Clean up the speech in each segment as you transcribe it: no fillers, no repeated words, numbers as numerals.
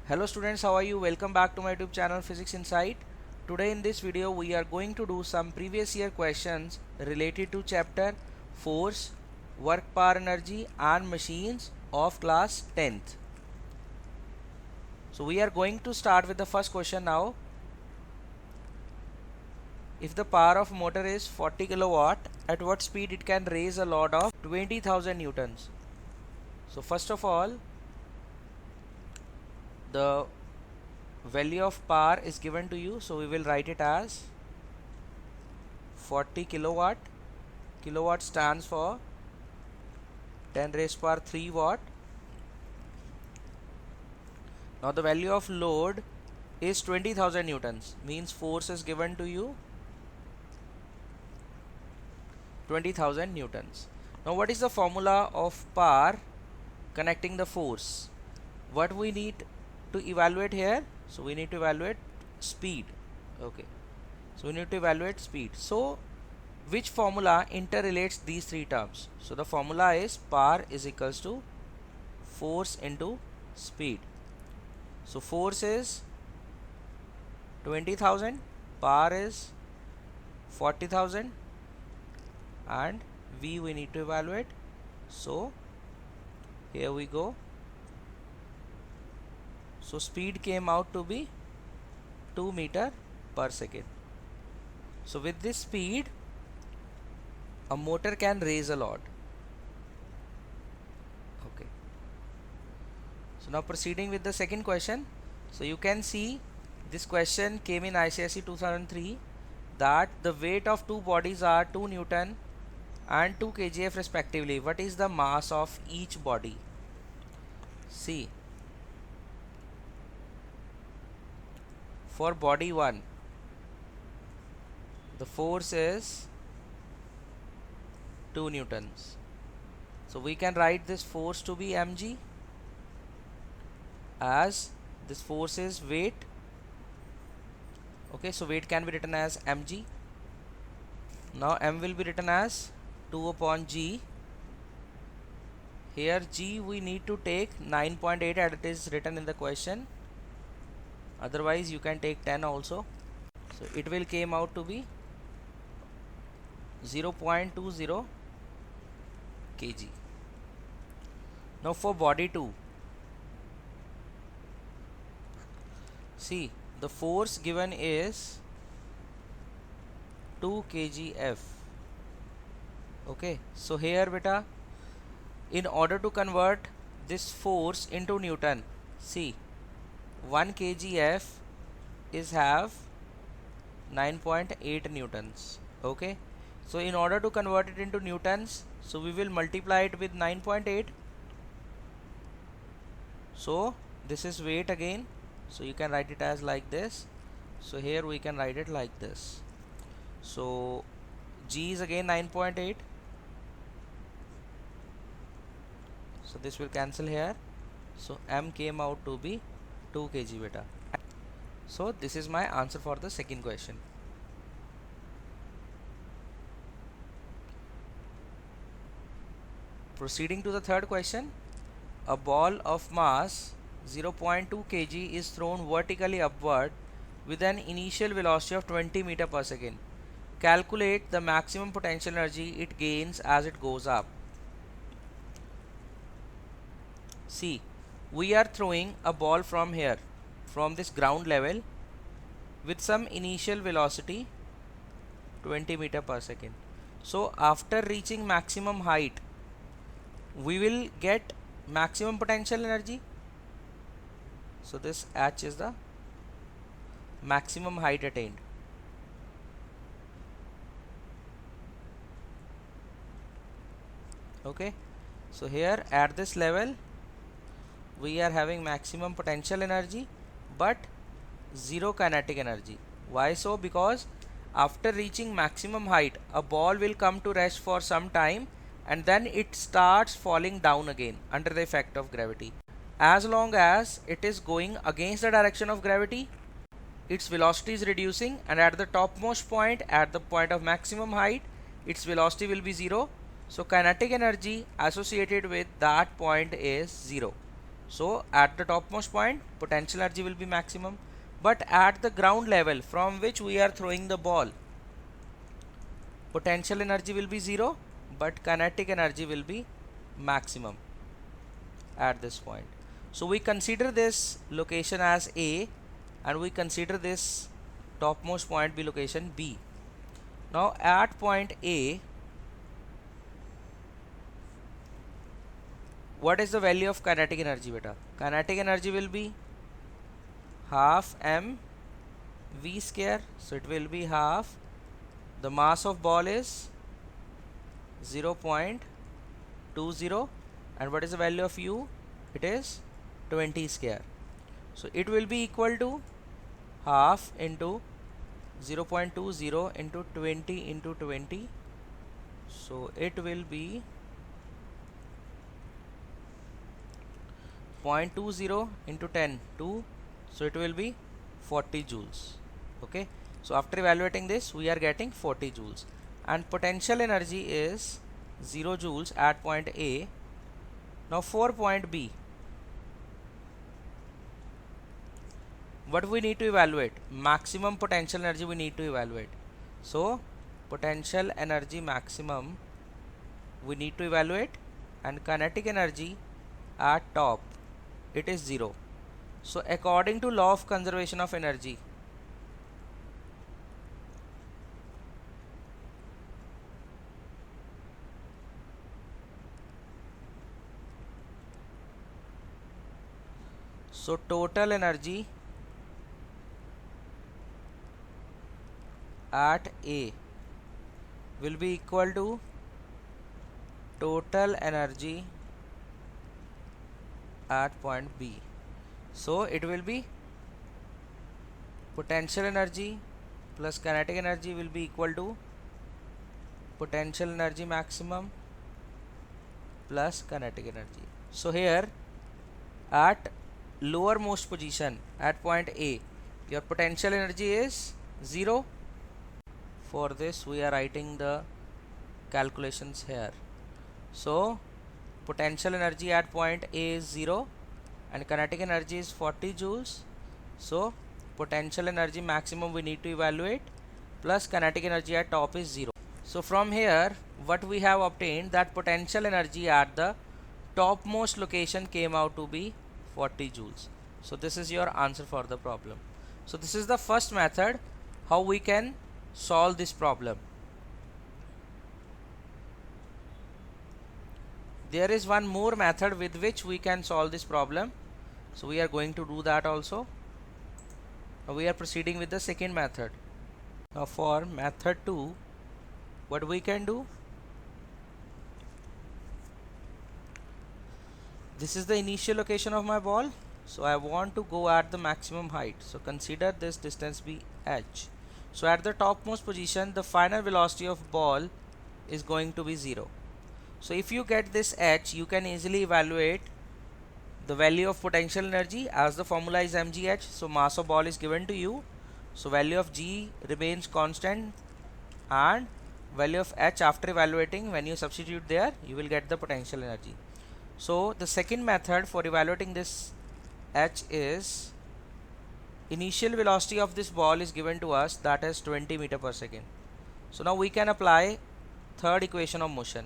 Hello students, how are you? Welcome back to my YouTube channel Physics Insight. Today in this video we are going to do some previous year questions related to chapter Force, Work Power Energy and Machines of class 10th. So we are going to start with the first question now. If the power of motor is 40 kilowatt, at what speed it can raise a load of 20,000 newtons? So first of all, the value of power is given to you, so we will write it as 40 kilowatt. Kilowatt stands for 10 raised power 3 watt. Now the value of load is 20,000 newtons, means force is given to you 20,000 newtons. Now what is the formula of power connecting the force? What we need to evaluate here? So we need to evaluate speed. Okay, so we need to evaluate speed. So which formula interrelates these three terms? So the formula is power is equals to force into speed. So force is 20,000, power is 40,000, and V we need to evaluate. So here we go. So speed came out to be 2 meter per second. So with this speed, a motor can raise a load. Okay. So now proceeding with the second question. So you can see this question came in ICSE 2003 that the weight of two bodies are 2 Newton and 2 kgf respectively. What is the mass of each body? See, for body 1, the force is 2 newtons. So we can write this force to be mg, as this force is weight. Okay, so weight can be written as mg. Now m will be written as 2 upon g. Here g we need to take 9.8 as it is written in the question. Otherwise you can take 10 also. So it will came out to be 0.20 kg. Now for body 2, see, the force given is 2 kgf. Okay, so here beta, in order to convert this force into Newton, see, 1 kgf is have 9.8 newtons. Okay, so in order to convert it into newtons, so we will multiply it with 9.8. so this is weight again, so you can write it as like this. So here we can write it like this. So g is again 9.8, so this will cancel here. So m came out to be 2 kg beta. So this is my answer for the second question. Proceeding to the third question. A ball of mass 0.2 kg is thrown vertically upward with an initial velocity of 20 meter per second. Calculate the maximum potential energy it gains as it goes up. See, we are throwing a ball from here, from this ground level, with some initial velocity 20 meter per second. So after reaching maximum height, we will get maximum potential energy. So this h is the maximum height attained. Okay, so here at this level we are having maximum potential energy but zero kinetic energy. Why so? Because after reaching maximum height, a ball will come to rest for some time and then it starts falling down again under the effect of gravity. As long as it is going against the direction of gravity, its velocity is reducing, and at the topmost point, at the point of maximum height, its velocity will be zero. So kinetic energy associated with that point is zero. So at the topmost point potential energy will be maximum, but at the ground level from which we are throwing the ball, potential energy will be 0 but kinetic energy will be maximum at this point. So we consider this location as A and we consider this topmost point be location B. Now at point A, what is the value of kinetic energy beta? Kinetic energy will be half m v square, so it will be half the mass of ball is 0.20 and what is the value of u? It is 20 square. So it will be equal to half into 0.20 into 20 into 20. So it will be 0.20 into 10 2, so it will be 40 joules. Okay, so after evaluating this we are getting 40 joules and potential energy is 0 joules at point A. Now for point B, what we need to evaluate? Maximum potential energy we need to evaluate. So potential energy maximum we need to evaluate and kinetic energy at top, it is 0. So according to law of conservation of energy, so total energy at A will be equal to total energy at point B. So it will be potential energy plus kinetic energy will be equal to potential energy maximum plus kinetic energy. So here at lowermost position at point A, your potential energy is 0. For this we are writing the calculations here. So potential energy at point A is 0 and kinetic energy is 40 joules. So potential energy maximum we need to evaluate plus kinetic energy at top is 0. So from here what we have obtained, that potential energy at the topmost location came out to be 40 joules. So this is your answer for the problem. So this is the first method how we can solve this problem. There is one more method with which we can solve this problem, so we are going to do that also. Now we are proceeding with the second method. Now for method 2, what we can do, this is the initial location of my ball, so I want to go at the maximum height, so consider this distance be h. So at the topmost position the final velocity of ball is going to be 0. So if you get this h, you can easily evaluate the value of potential energy, as the formula is mgh. So mass of ball is given to you, so value of g remains constant and value of h after evaluating, when you substitute there you will get the potential energy. So the second method for evaluating this h is, initial velocity of this ball is given to us, that is 20 meter per second. So now we can apply third equation of motion.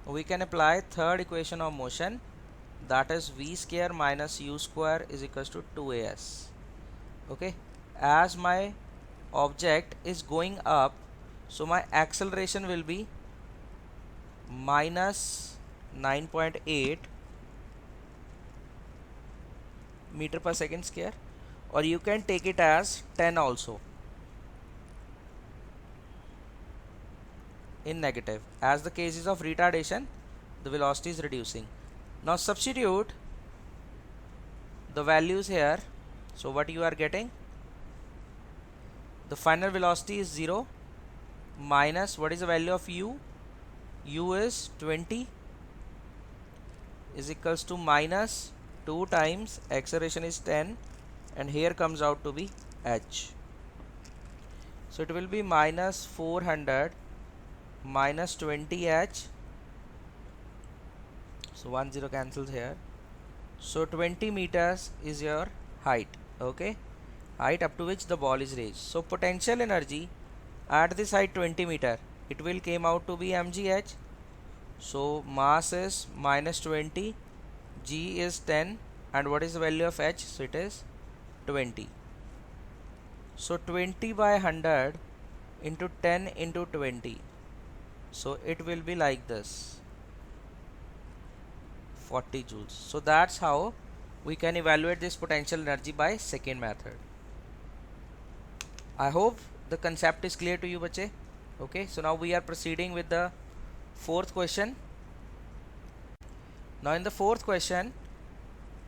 We can apply third equation of motion, that is v square minus u square is equals to 2as. Okay, as my object is going up, so my acceleration will be minus 9.8 meter per second square, or you can take it as 10 also in negative. As the cases of retardation, the velocity is reducing. Now substitute the values here. So what you are getting, the final velocity is 0 minus what is the value of u, u is 20 is equals to minus 2 times acceleration is 10 and here comes out to be h. So it will be minus 400 minus 20h, so 1 0 cancels here, so 20 meters is your height. Okay, height up to which the ball is raised. So potential energy at this height 20 meter, it will came out to be mgh. So mass is minus 20, g is 10, and what is the value of h? So it is 20. So 20 by 100 into 10 into 20, so it will be like this, 40 joules. So that's how we can evaluate this potential energy by second method. I hope the concept is clear to you, bache. Okay, so now we are proceeding with the fourth question. Now in the fourth question,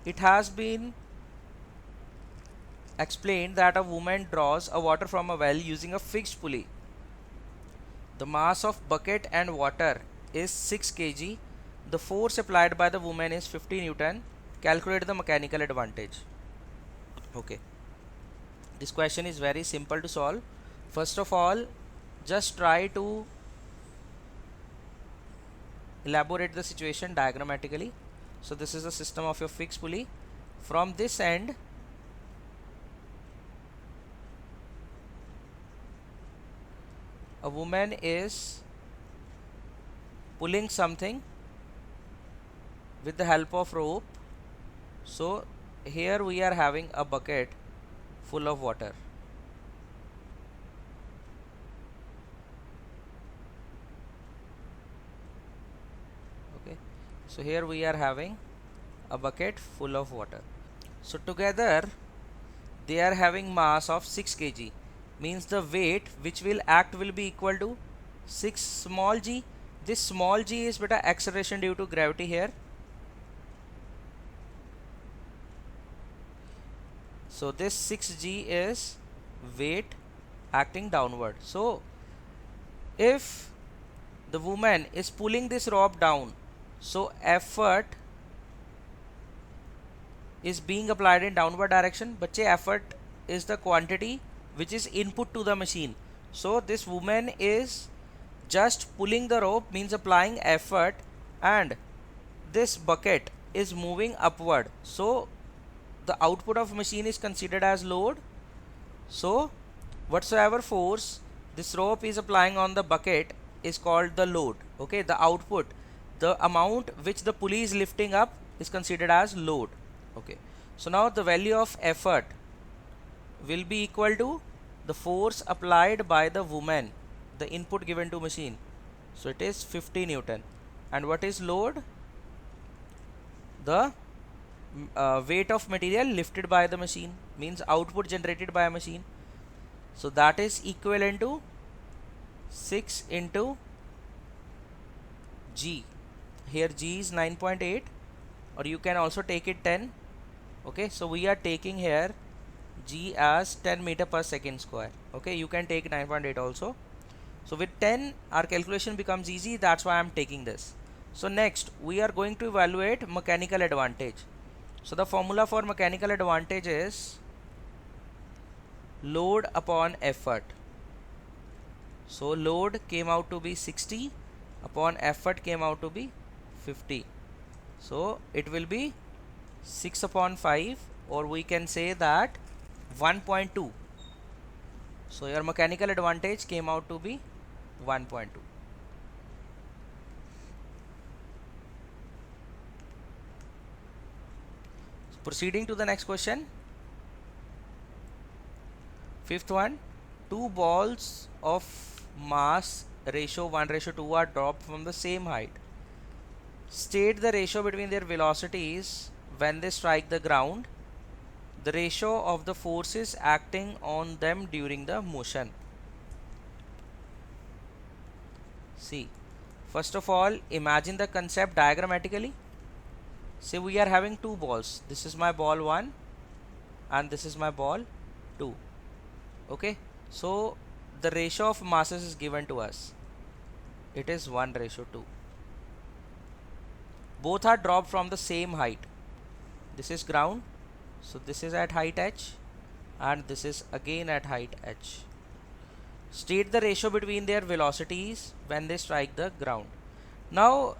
it has been explained that a woman draws a water from a well using a fixed pulley. The mass of bucket and water is 6 kg. The force applied by the woman is 50 Newton. Calculate the mechanical advantage. Okay, this question is very simple to solve. First of all, just try to elaborate the situation diagrammatically. So this is the system of your fixed pulley. From this end, a woman is pulling something with the help of rope. So here we are having a bucket full of water. Okay, so here we are having a bucket full of water. So together they are having mass of 6 kg, means the weight which will act will be equal to 6 small g. This small g is beta acceleration due to gravity here. So this 6g is weight acting downward. So if the woman is pulling this rope down, so effort is being applied in downward direction. But effort is the quantity which is input to the machine. So this woman is just pulling the rope, means applying effort, and this bucket is moving upward. So the output of machine is considered as load. So whatsoever force this rope is applying on the bucket is called the load. Okay, the output, the amount which the pulley is lifting up, is considered as load. Okay, so now the value of effort will be equal to the force applied by the woman, the input given to machine. So it is 50 Newton. And what is load? The weight of material lifted by the machine, means output generated by a machine. So that is equivalent to 6 into g. Here g is 9.8, or you can also take it 10. Okay, so we are taking here g as 10 meter per second square. Okay, you can take 9.8 also. So with 10 our calculation becomes easy, that's why I am taking this. So next we are going to evaluate mechanical advantage. So the formula for mechanical advantage is load upon effort. So load came out to be 60 upon effort came out to be 50. So it will be 6 upon 5, or we can say that 1.2. So your mechanical advantage came out to be 1.2. Proceeding to the next question. Fifth one, two balls of mass ratio 1:2 are dropped from the same height. State the ratio between their velocities when they strike the ground, the ratio of the forces acting on them during the motion. See, first of all, imagine the concept diagrammatically. Say we are having two balls. This is my ball 1 and this is my ball 2. Okay, so the ratio of masses is given to us. It is 1:2. Both are dropped from the same height. This is ground, so this is at height h, and this is again at height h. state the ratio between their velocities when they strike the ground. Now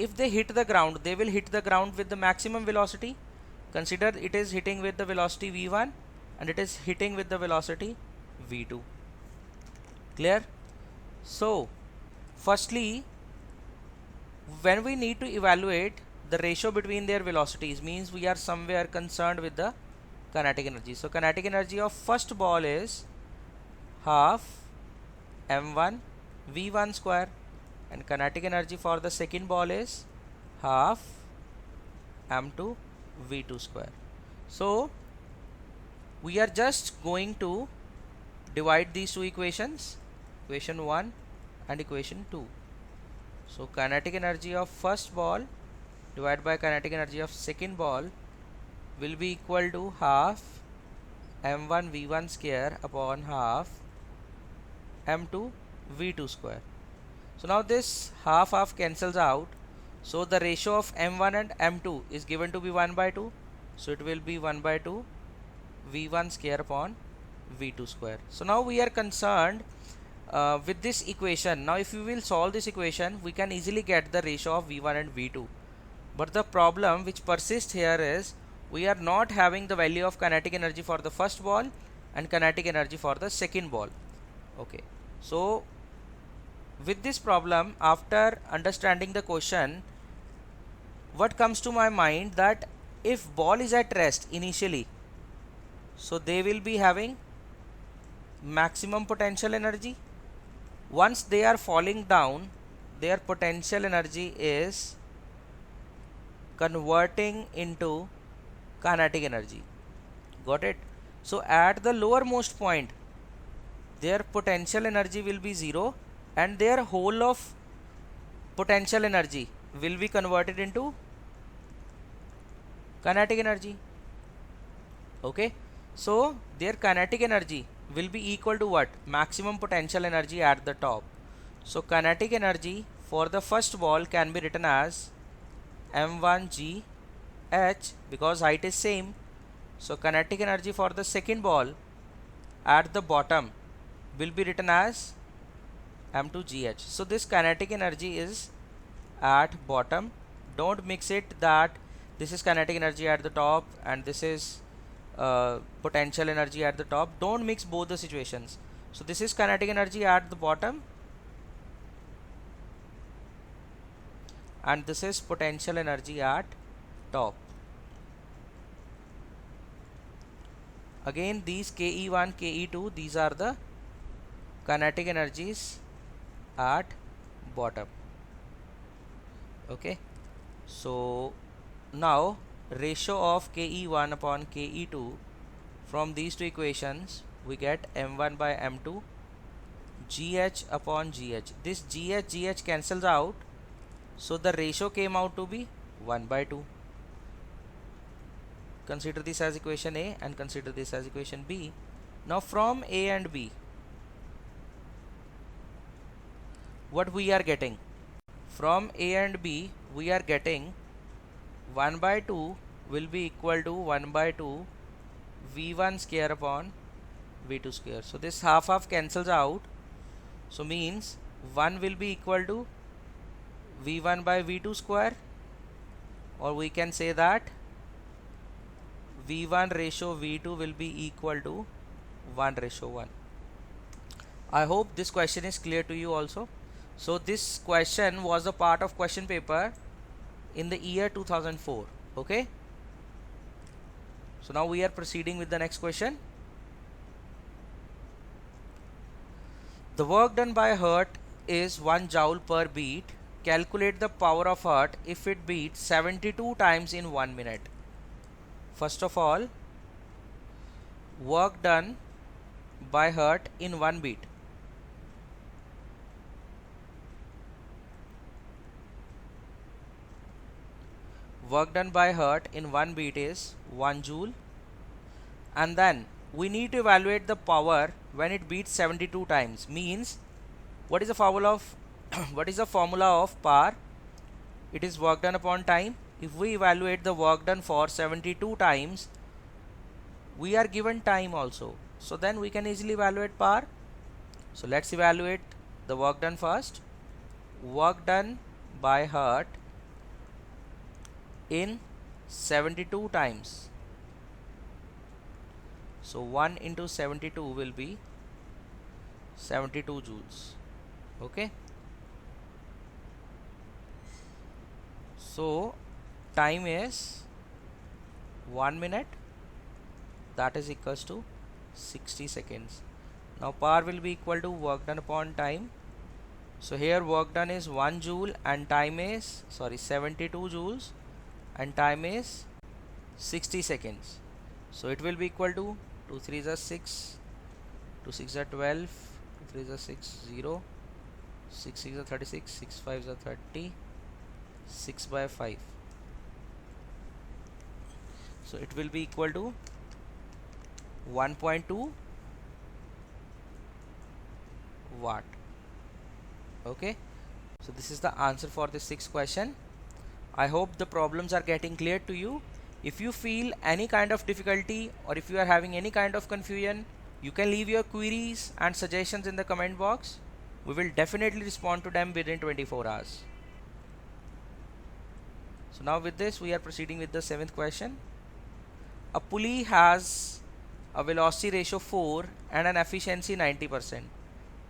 if they hit the ground, they will hit the ground with the maximum velocity. Consider it is hitting with the velocity v1 and it is hitting with the velocity v2. Clear? So firstly, when we need to evaluate the ratio between their velocities, means we are somewhere concerned with the kinetic energy. So kinetic energy of first ball is half m1 v1 square, and kinetic energy for the second ball is half m2 v2 square. So we are just going to divide these two equations, equation 1 and equation 2. So kinetic energy of first ball divided by kinetic energy of second ball will be equal to half m1 v1 square upon half m2 v2 square. So now this half cancels out, so the ratio of m1 and m2 is given to be 1 by 2, so it will be 1 by 2 v1 square upon v2 square. So now we are concerned with this equation. Now if we will solve this equation, we can easily get the ratio of v1 and v2, but the problem which persists here is we are not having the value of kinetic energy for the first ball and kinetic energy for the second ball. Okay, so with this problem, after understanding the question, what comes to my mind, that if ball is at rest initially, so they will be having maximum potential energy. Once they are falling down, their potential energy is converting into kinetic energy. Got it? So at the lowermost point, their potential energy will be 0 and their whole of potential energy will be converted into kinetic energy. Okay, so their kinetic energy will be equal to what? Maximum potential energy at the top. So kinetic energy for the first ball can be written as m1 gh, because height is same. So kinetic energy for the second ball at the bottom will be written as m2 gh. So this kinetic energy is at bottom. Don't mix it that this is kinetic energy at the top and this is potential energy at the top. Don't mix both the situations. So this is kinetic energy at the bottom and this is potential energy at top. Again, these KE1, KE2, these are the kinetic energies at bottom. Okay, so now ratio of KE1 upon KE2, from these two equations we get m1 by m2 gh upon gh. This gh cancels out, so the ratio came out to be 1 by 2. Consider this as equation A and consider this as equation B. Now from A and B, what we are getting? From A and B we are getting 1 by 2 will be equal to 1 by 2 v1 square upon v2 square. So this half cancels out, so means 1 will be equal to v1 by v2 square, or we can say that v1 ratio v2 will be equal to 1:1. I hope this question is clear to you also. So this question was a part of question paper in the year 2004. Okay, so now we are proceeding with the next question. The work done by a heart is 1 joule per beat. Calculate the power of heart if it beats 72 times in 1 minute. First of all, work done by heart in 1 beat. Work done by heart in 1 beat is 1 joule, and then we need to evaluate the power when it beats 72 times. Means what is the formula of what is the formula of power? It is work done upon time. If we evaluate the work done for 72 times, we are given time also, so then we can easily evaluate power. So let's evaluate the work done first. Work done by Hurt in 72 times. So 1 into 72 will be 72 joules. Okay. So time is 1 minute, that is equals to 60 seconds. Now power will be equal to work done upon time. So here work done is 1 joule and time is 72 joules and time is 60 seconds. So it will be equal to 2 3s are 6, 2 6 are 12, 2 3s are 6 0, 6 6 are 36, 6 5s are 30, 6 by 5. So it will be equal to 1.2 watt. Okay, so this is the answer for the sixth question. I hope the problems are getting clear to you. If you feel any kind of difficulty or if you are having any kind of confusion, you can leave your queries and suggestions in the comment box. We will definitely respond to them within 24 hours. So now with this we are proceeding with the seventh question. A pulley has a velocity ratio 4 and an efficiency 90%.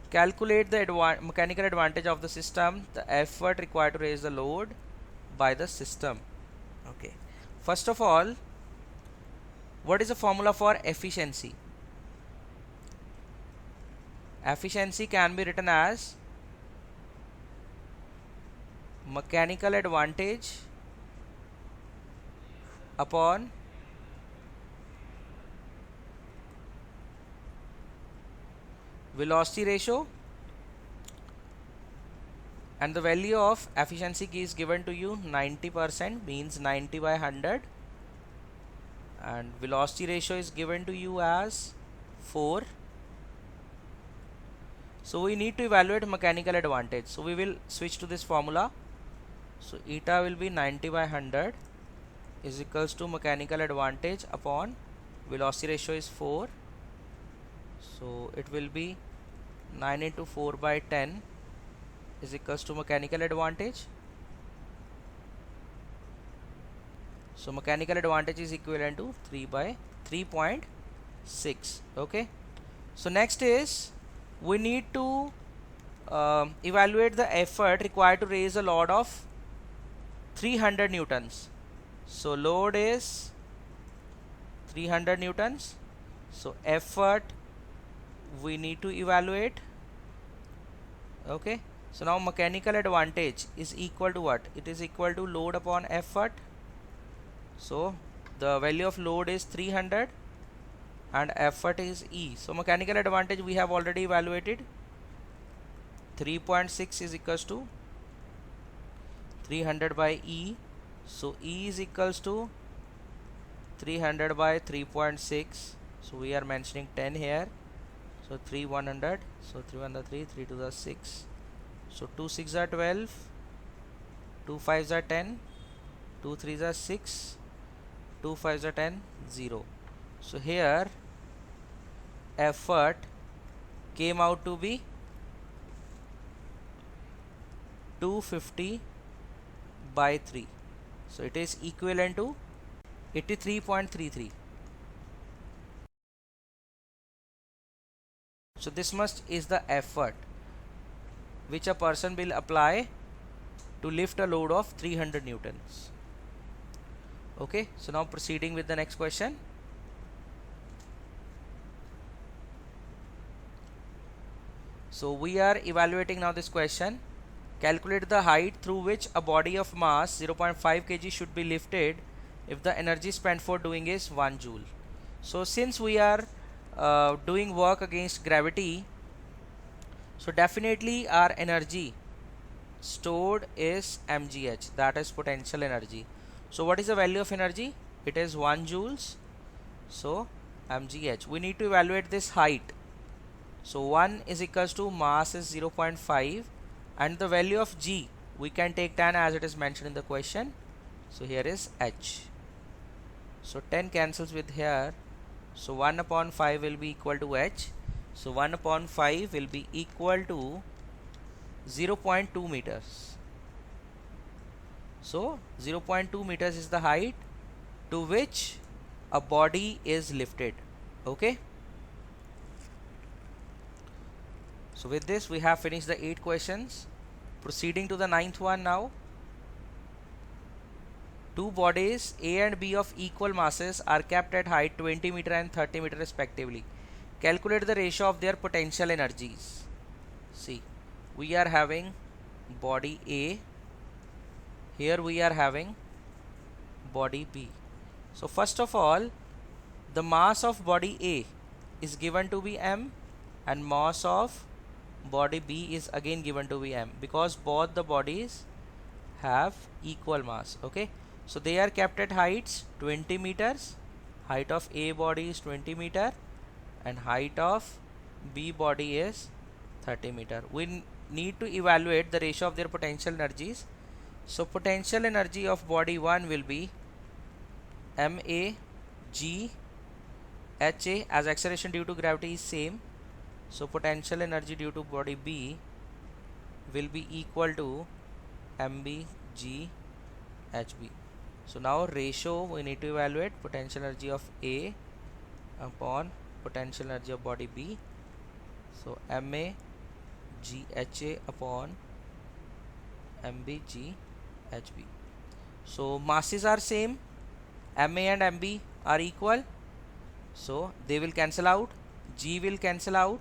Calculate the mechanical advantage of the system, the effort required to raise the load by the system. Okay, first of all, what is the formula for efficiency? Efficiency can be written as mechanical advantage upon velocity ratio, and the value of efficiency is given to you 90%, means 90 by 100, and velocity ratio is given to you as 4. So we need to evaluate mechanical advantage, so we will switch to this formula. So eta will be 90 by 100 is equals to mechanical advantage upon velocity ratio is 4. So it will be 9 into 4 by 10 is equals to mechanical advantage. So mechanical advantage is equivalent to 3.6. Okay, so next is we need to evaluate the effort required to raise a load of 300 newtons. So load is 300 newtons. So effort we need to evaluate. Okay, so now mechanical advantage is equal to what? It is equal to load upon effort. So the value of load is 300 and effort is E. So mechanical advantage we have already evaluated. 3.6 is equals to 300 by E. So E is equals to 300 by 3.6. So we are mentioning 10 here. So 3 100. So 3 1 3, 3 2 the 6. So 2 6 are 12, 2 5s are 10, 2 3s are 6, 2 5s are 10, 0. So here effort came out to be 250 by 3. So it is equivalent to 83.33. So this much is the effort which a person will apply to lift a load of 300 newtons. Okay, so now proceeding with the next question. So we are evaluating now this question. Calculate the height through which a body of mass 0.5 kg should be lifted if the energy spent for doing is 1 joule. So since we are doing work against gravity, so definitely our energy stored is mgh, that is potential energy. So what is the value of energy? It is 1 joules. So mgh, we need to evaluate this height. So 1 is equals to mass is 0.5 and the value of g we can take 10 as it is mentioned in the question. So here is h. So 10 cancels with here. So 1 upon 5 will be equal to h. So 1 upon 5 will be equal to 0.2 meters. So 0.2 meters is the height to which a body is lifted. Okay. So with this we have finished the 8 questions. Proceeding to the 9th one now. Two bodies A and B of equal masses are kept at height 20 meter and 30 meter respectively. Calculate the ratio of their potential energies. See, we are having body A. Here we are having body B. So first of all, the mass of body A is given to be m, and mass of body B is again given to be m, because both the bodies have equal mass. Okay, so they are kept at heights 20 meters. Height of A body is 20 meter and height of B body is 30 meter. We need to evaluate the ratio of their potential energies. So potential energy of body 1 will be ma g ha, as acceleration due to gravity is same. So potential energy due to body B will be equal to mb g hb. So now ratio we need to evaluate potential energy of A upon potential energy of body B. So ma g ha upon mb g hb. So masses are same, ma and mb are equal, so they will cancel out, g will cancel out.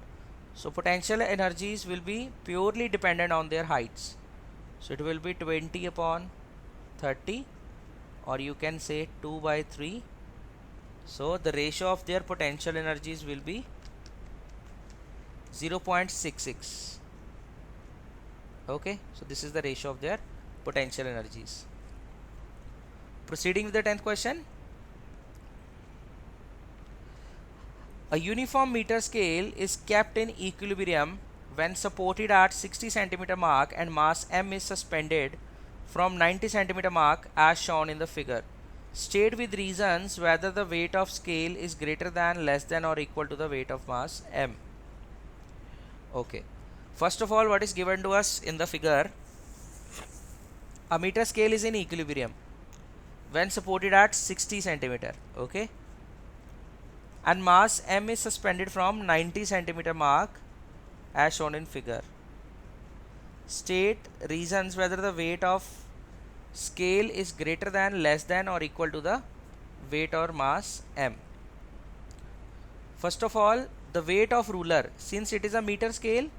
So potential energies will be purely dependent on their heights. So it will be 20 upon 30, or you can say 2 by 3. So the ratio of their potential energies will be 0.66. Okay, so this is the ratio of their potential energies. Proceeding with the 10th question. A uniform meter scale is kept in equilibrium when supported at 60 cm mark and mass m is suspended from 90 cm mark as shown in the figure. State with reasons whether the weight of scale is greater than, less than or equal to the weight of mass m. Okay, first of all, what is given to us in the figure? A meter scale is in equilibrium when supported at 60 cm. Okay, and mass m is suspended from 90 cm mark as shown in figure. State reasons whether the weight of scale is greater than, less than or equal to the weight or mass m. First of all, the weight of ruler, since it is a meter scale,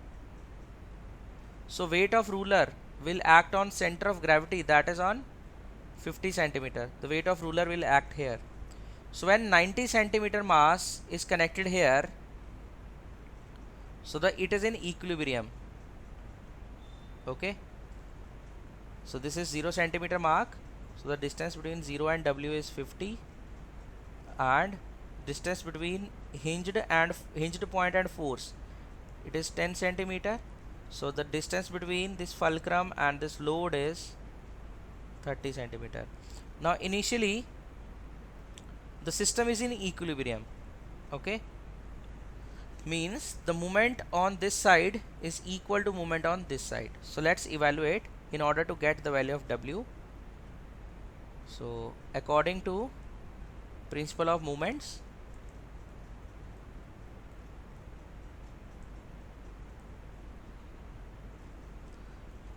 so weight of ruler will act on center of gravity, that is on 50 cm. The weight of ruler will act here. So when 90 cm mass is connected here, so it is in equilibrium. Okay, so this is 0 cm mark, so the distance between 0 and W is 50, and distance between hinged point and force, it is 10 cm. So the distance between this fulcrum and this load is 30 cm. Now initially the system is in equilibrium. Okay, means the moment on this side is equal to moment on this side. So let's evaluate in order to get the value of W. So according to principle of moments,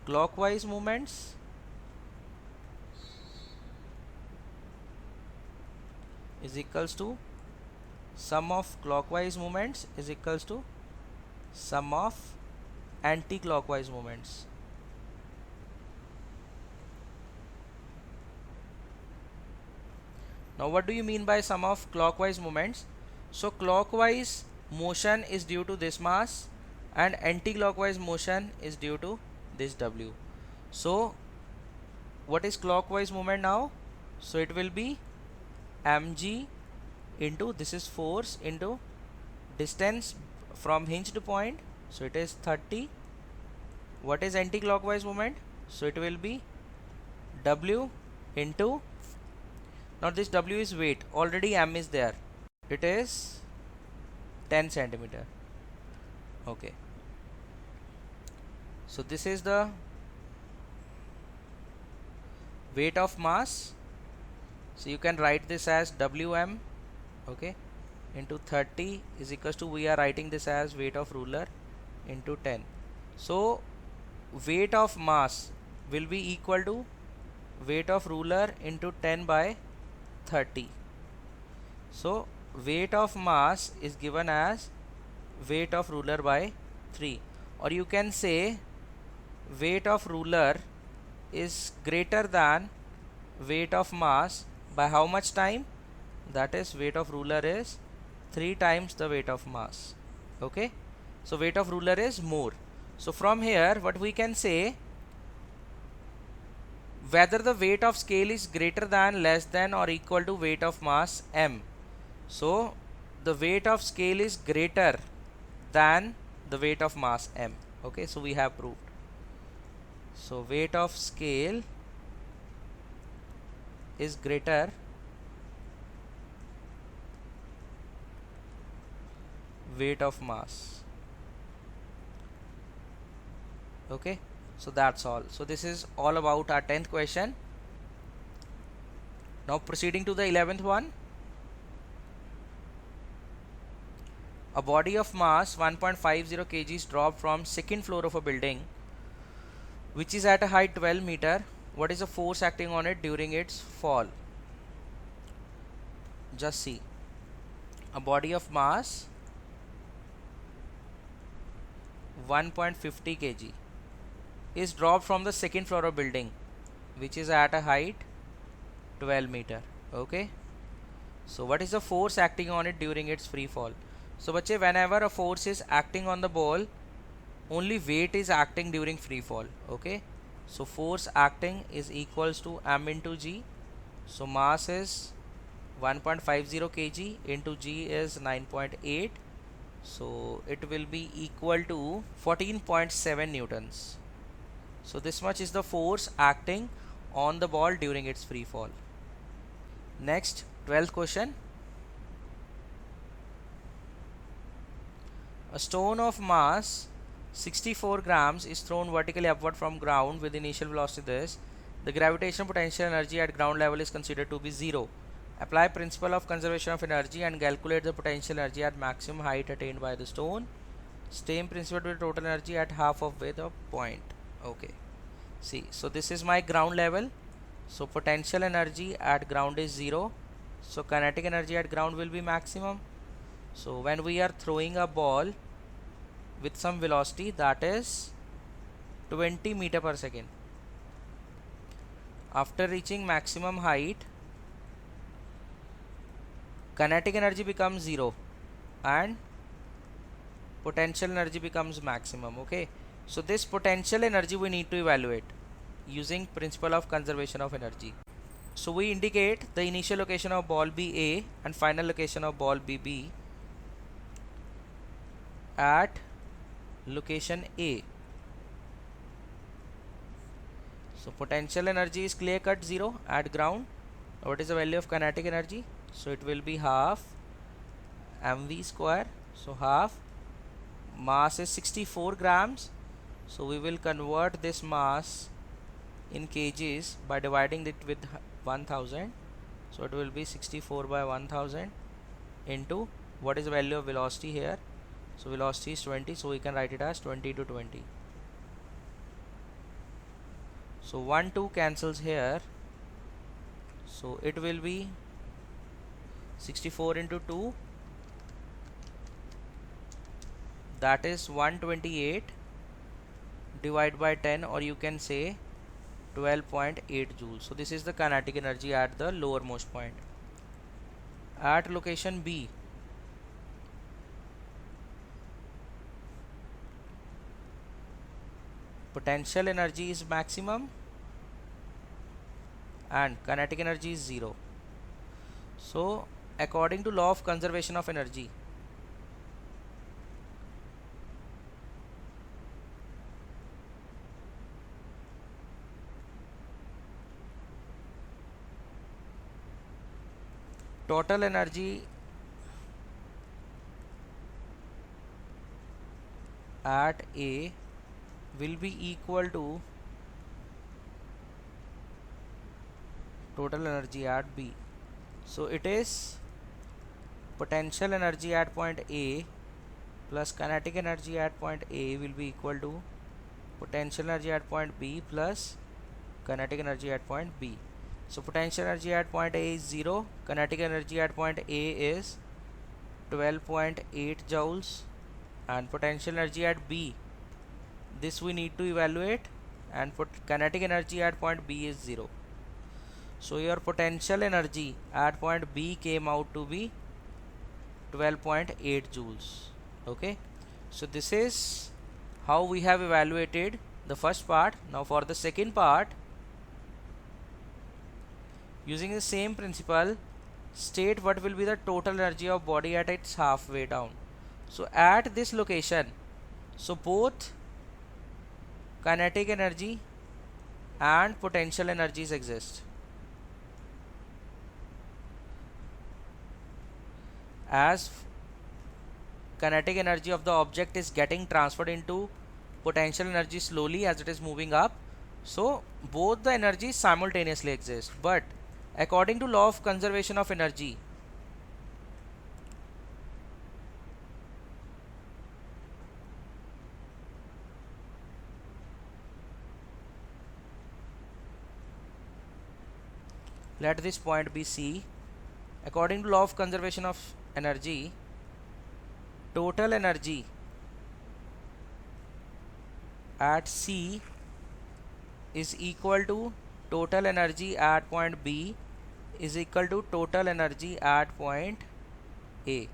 clockwise moments is equals to sum of clockwise moments is equals to sum of anti-clockwise moments. Now what do you mean by sum of clockwise moments? So clockwise motion is due to this mass and anti-clockwise motion is due to this W. So what is clockwise moment now? So it will be mg into, this is force, into distance from hinged point, so it is 30. What is anti-clockwise moment? So it will be W into, now this W is weight, already m is there, it is 10 cm. Okay, so this is the weight of mass. So you can write this as Wm, okay, into 30 is equals to, we are writing this as weight of ruler into 10. So weight of mass will be equal to weight of ruler into 10 by 30. So weight of mass is given as weight of ruler by 3, or you can say weight of ruler is greater than weight of mass by how much time? That is, weight of ruler is 3 times the weight of mass. Okay, so weight of ruler is more. So from here what we can say, whether the weight of scale is greater than, less than, or equal to weight of mass m. So the weight of scale is greater than the weight of mass m. Okay, so we have proved. So weight of scale is greater weight of mass. Okay, so that's all. So this is all about our 10th question. Now proceeding to the 11th one. A body of mass 1.50 kg is dropped from second floor of a building which is at a height 12 meter. What is the force acting on it during its fall? Just see, a body of mass 1.50 kg is dropped from the second floor of building which is at a height 12 meter. Okay, so what is the force acting on it during its free fall? So बच्चे, whenever a force is acting on the ball, only weight is acting during free fall. Okay, so force acting is equals to m into g. So mass is 1.50 kg into g is 9.8, so it will be equal to 14.7 newtons. So this much is the force acting on the ball during its free fall. Next, 12th question. A stone of mass 64 grams is thrown vertically upward from ground with initial velocity this. The gravitational potential energy at ground level is considered to be 0. Apply principle of conservation of energy and calculate the potential energy at maximum height attained by the stone. Same principle with total energy at half of way the point. Okay, see, so this is my ground level. So potential energy at ground is 0. So kinetic energy at ground will be maximum. So when we are throwing a ball with some velocity, that is 20 meter per second, after reaching maximum height, kinetic energy becomes 0 and potential energy becomes maximum. Okay, so this potential energy we need to evaluate using principle of conservation of energy. So we indicate the initial location of ball be A and final location of ball be B at location A. So potential energy is clear cut 0 at ground. What is the value of kinetic energy? So it will be half mv square. So half, mass is 64 grams. So we will convert this mass in kgs by dividing it with 1000. So it will be 64 by 1000 into, what is the value of velocity here? So velocity is 20, so we can write it as 20 to 20. So 1 2 cancels here, so it will be 64 into 2, that is 128 divided by 10, or you can say 12.8 joules. So this is the kinetic energy at the lowermost point. At location B, potential energy is maximum and kinetic energy is 0. So according to law of conservation of energy, total energy at A will be equal to total energy at B. So it is potential energy at point A plus kinetic energy at point A will be equal to potential energy at point B plus kinetic energy at point B. So potential energy at point A is 0, kinetic energy at point A is 12.8 joules, and potential energy at B, this we need to evaluate, and kinetic energy at point B is 0. So your potential energy at point B came out to be 12.8 joules. Okay, so this is how we have evaluated the first part. Now for the second part, using the same principle, state what will be the total energy of body at its halfway down. So at this location, so both kinetic energy and potential energies exist. As kinetic energy of the object is getting transferred into potential energy slowly as it is moving up, so both the energies simultaneously exist. But according to law of conservation of energy, let this point be C. According to law of conservation of energy, total energy at C is equal to total energy at point B is equal to total energy at point A.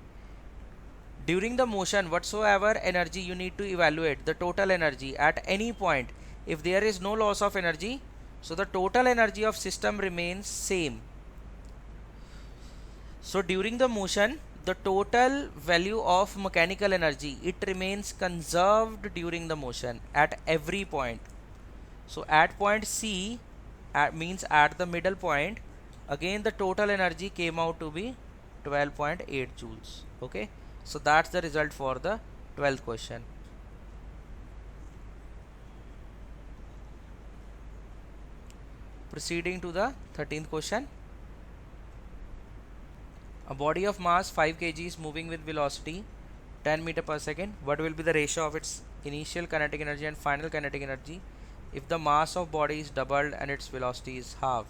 During the motion, whatsoever energy you need to evaluate, the total energy at any point, if there is no loss of energy, so the total energy of system remains same. So during the motion, the total value of mechanical energy, it remains conserved during the motion at every point. So at point C, means at the middle point, again the total energy came out to be 12.8 joules. Okay, so that's the result for the 12th question. Proceeding to the 13th question. A body of mass 5 kg is moving with velocity 10 meter per second. What will be the ratio of its initial kinetic energy and final kinetic energy if the mass of body is doubled and its velocity is halved?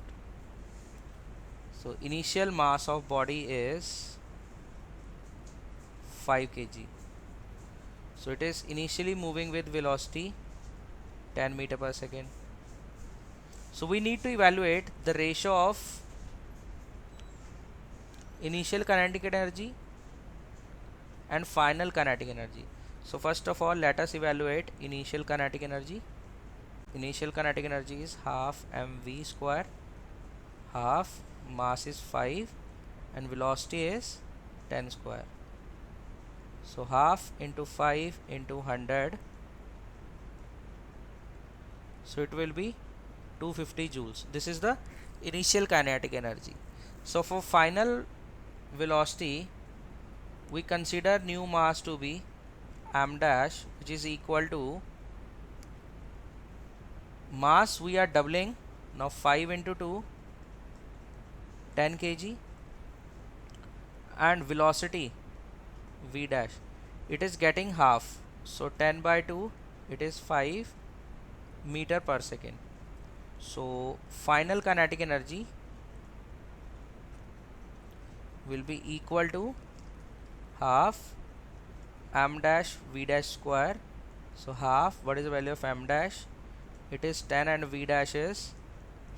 So initial mass of body is 5 kg. So it is initially moving with velocity 10 meter per second. So we need to evaluate the ratio of initial kinetic energy and final kinetic energy. So first of all, let us evaluate initial kinetic energy. Initial kinetic energy is half mv square, half mass is 5 and velocity is 10 square. So half into 5 into 100, so it will be 250 joules. This is the initial kinetic energy. So for final velocity, we consider new mass to be m dash, which is equal to mass we are doubling. Now 5 into 2, 10 kg, and velocity v dash, it is getting half, so 10 by 2, it is 5 meter per second. So final kinetic energy will be equal to half m dash v dash square. So half, what is the value of m dash? It is 10 and v dash is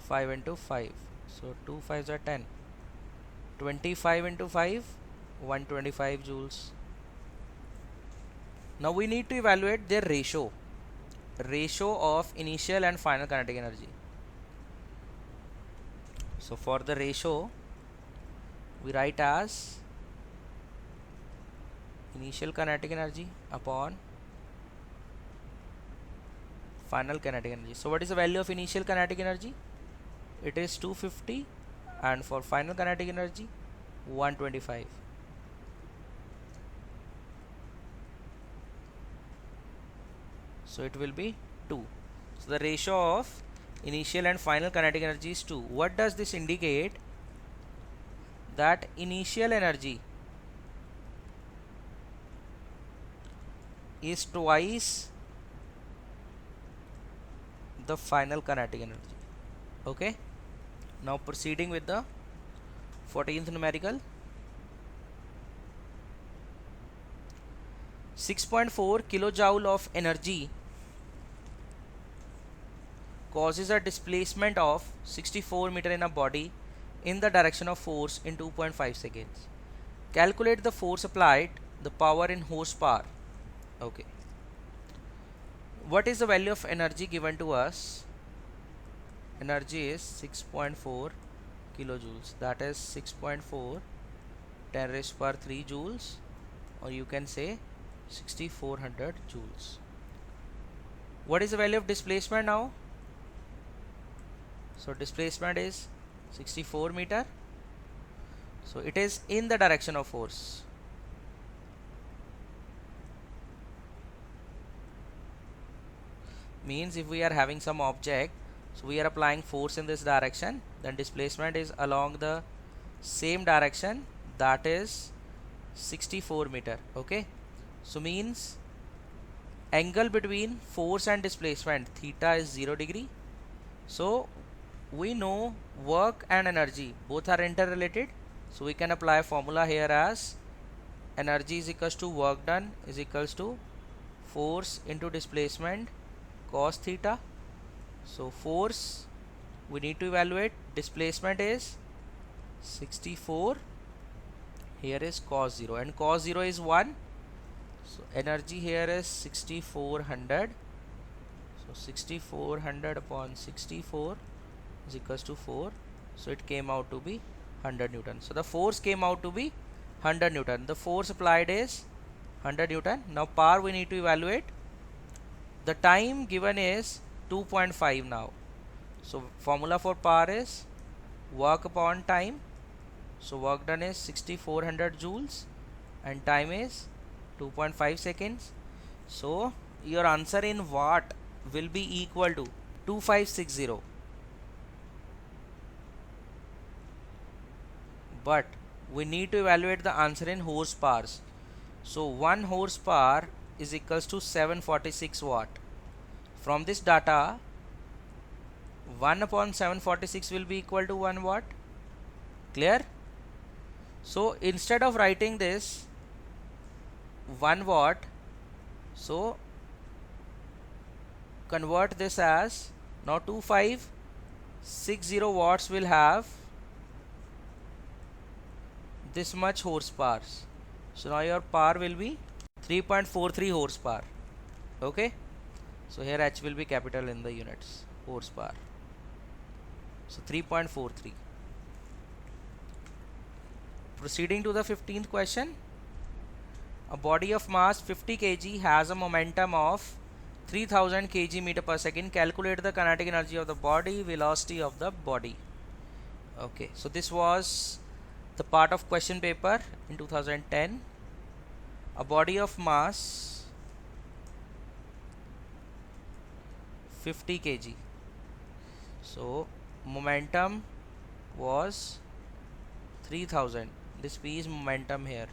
5 into 5. So 2 5s are 10. 25 into 5, 125 joules. Now we need to evaluate their ratio of initial and final kinetic energy. So for the ratio, we write as initial kinetic energy upon final kinetic energy. So what is the value of initial kinetic energy? It is 250, and for final kinetic energy 125. so it will be 2. So the ratio of initial and final kinetic energy is 2. What does this indicate? That initial energy is twice the final kinetic energy. Okay, now proceeding with the 14th numerical. 6.4 kilojoule of energy causes a displacement of 64 meter in a body in the direction of force in 2.5 seconds. Calculate the force applied, the power in horsepower. Okay, what is the value of energy given to us? Energy is 6.4 kilojoules, that is 6.4 10 raised to power 3 joules, or you can say 6400 joules. What is the value of displacement now? So displacement is 64 meter, so it is in the direction of force. Means if we are having some object, so we are applying force in this direction, then displacement is along the same direction, that is 64 meter. Okay, so means angle between force and displacement, theta, is 0 degree. So we know work and energy both are interrelated, so we can apply a formula here as energy is equals to work done is equals to force into displacement cos theta. So force we need to evaluate, displacement is 64, here is cos 0, and cos 0 is 1, so energy here is 6400. So 6400 upon 64 is equals to 4, so it came out to be 100 Newton. So the force came out to be 100 Newton. The force applied is 100 Newton. Now power we need to evaluate. The time given is 2.5 now. So formula for power is work upon time. So work done is 6400 joules and time is 2.5 seconds. So your answer in watt will be equal to 2560. But we need to evaluate the answer in horsepower. So 1 horsepower is equals to 746 watt. From this data, 1 upon 746 will be equal to 1 watt. Clear? So instead of writing this 1 watt, so convert this as, now 2560 watts will have this much horsepower. So now your power will be 3.43 horsepower. Okay, so here H will be capital in the units, horsepower. So 3.43. Proceeding to the 15th question. A body of mass 50 kg has a momentum of 3000 kg meter per second. Calculate the kinetic energy of the body, velocity of the body. Okay, so this was the part of question paper in 2010. A body of mass 50 kg. So momentum was 3000. This P is momentum here.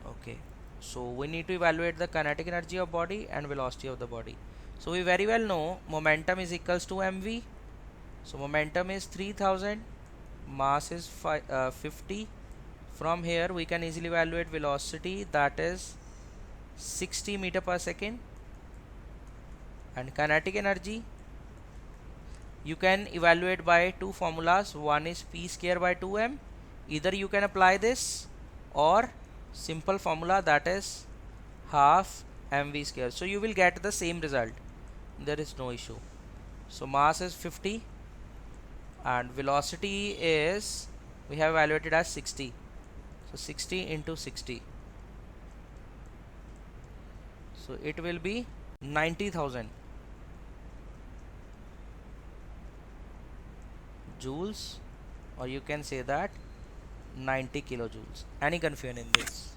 Okay, so we need to evaluate the kinetic energy of body and velocity of the body. So we very well know momentum is equals to mv. So momentum is 3000, mass is 50. From here we can easily evaluate velocity, that is 60 meter per second, and kinetic energy you can evaluate by two formulas. One is P square by 2m. Either you can apply this or simple formula, that is half mv square. So you will get the same result. There is no issue. So mass is 50 and velocity is, we have evaluated as 60. So 60 into 60. So it will be 90,000 joules, or you can say that 90 kilojoules. Any confusion in this?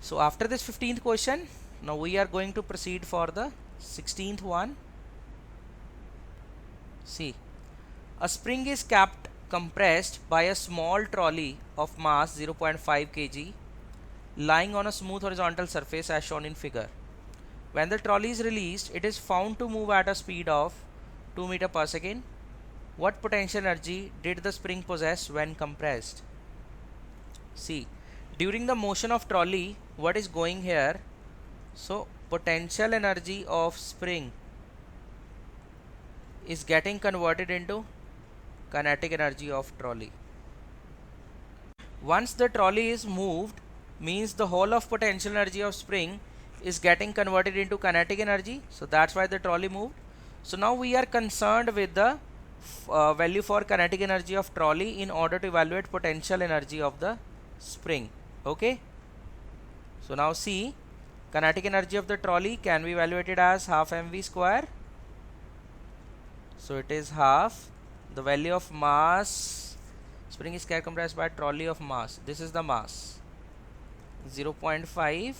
So after this 15th question, now we are going to proceed for the 16th one. See, a spring is kept compressed by a small trolley of mass 0.5 kg lying on a smooth horizontal surface as shown in figure. When the trolley is released, it is found to move at a speed of 2 meters per second. What potential energy did the spring possess when compressed? See, during the motion of trolley, what is going here? So potential energy of spring is getting converted into kinetic energy of trolley. Once the trolley is moved, means the whole of potential energy of spring is getting converted into kinetic energy. So that's why the trolley moved. So now we are concerned with the value for kinetic energy of trolley in order to evaluate potential energy of the spring. Okay. So now see, kinetic energy of the trolley can be evaluated as half mv square. So it is half the value of mass. Spring is compressed by trolley of mass. This is the mass 0.5.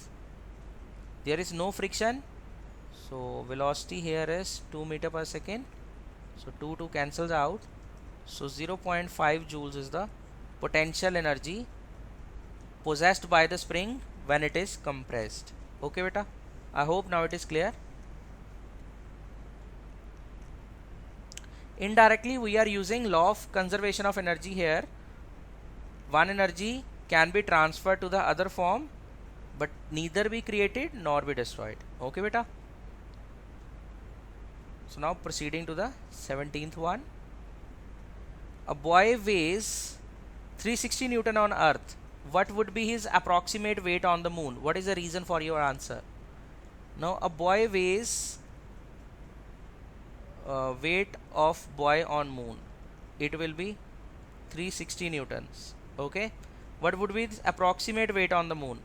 There is no friction, so velocity here is 2 meters per second. So 2 cancels out. So 0.5 joules is the potential energy possessed by the spring when it is compressed. Okay beta, I hope now it is clear. Indirectly we are using law of conservation of energy here. One energy can be transferred to the other form, but neither be created nor be destroyed. Okay beta. So now proceeding to the 17th one. A boy weighs 360 Newton on earth. What would be his approximate weight on the moon? What is the reason for your answer? Now a boy weighs weight of boy on moon. It will be 360 Newtons. Okay. What would be the approximate weight on the moon?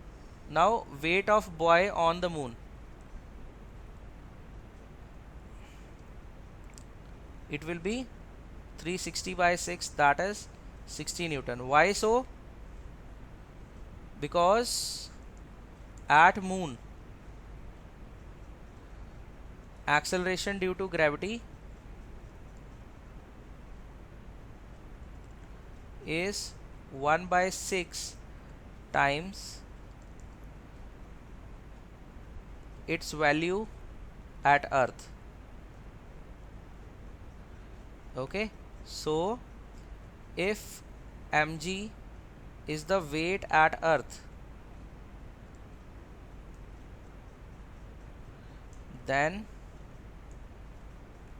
Now weight of boy on the moon. It will be 360 by 6, that is 60 Newton. Why so? Because at moon acceleration due to gravity is 1 by 6 times its value at earth. Okay, so if mg is the weight at earth, then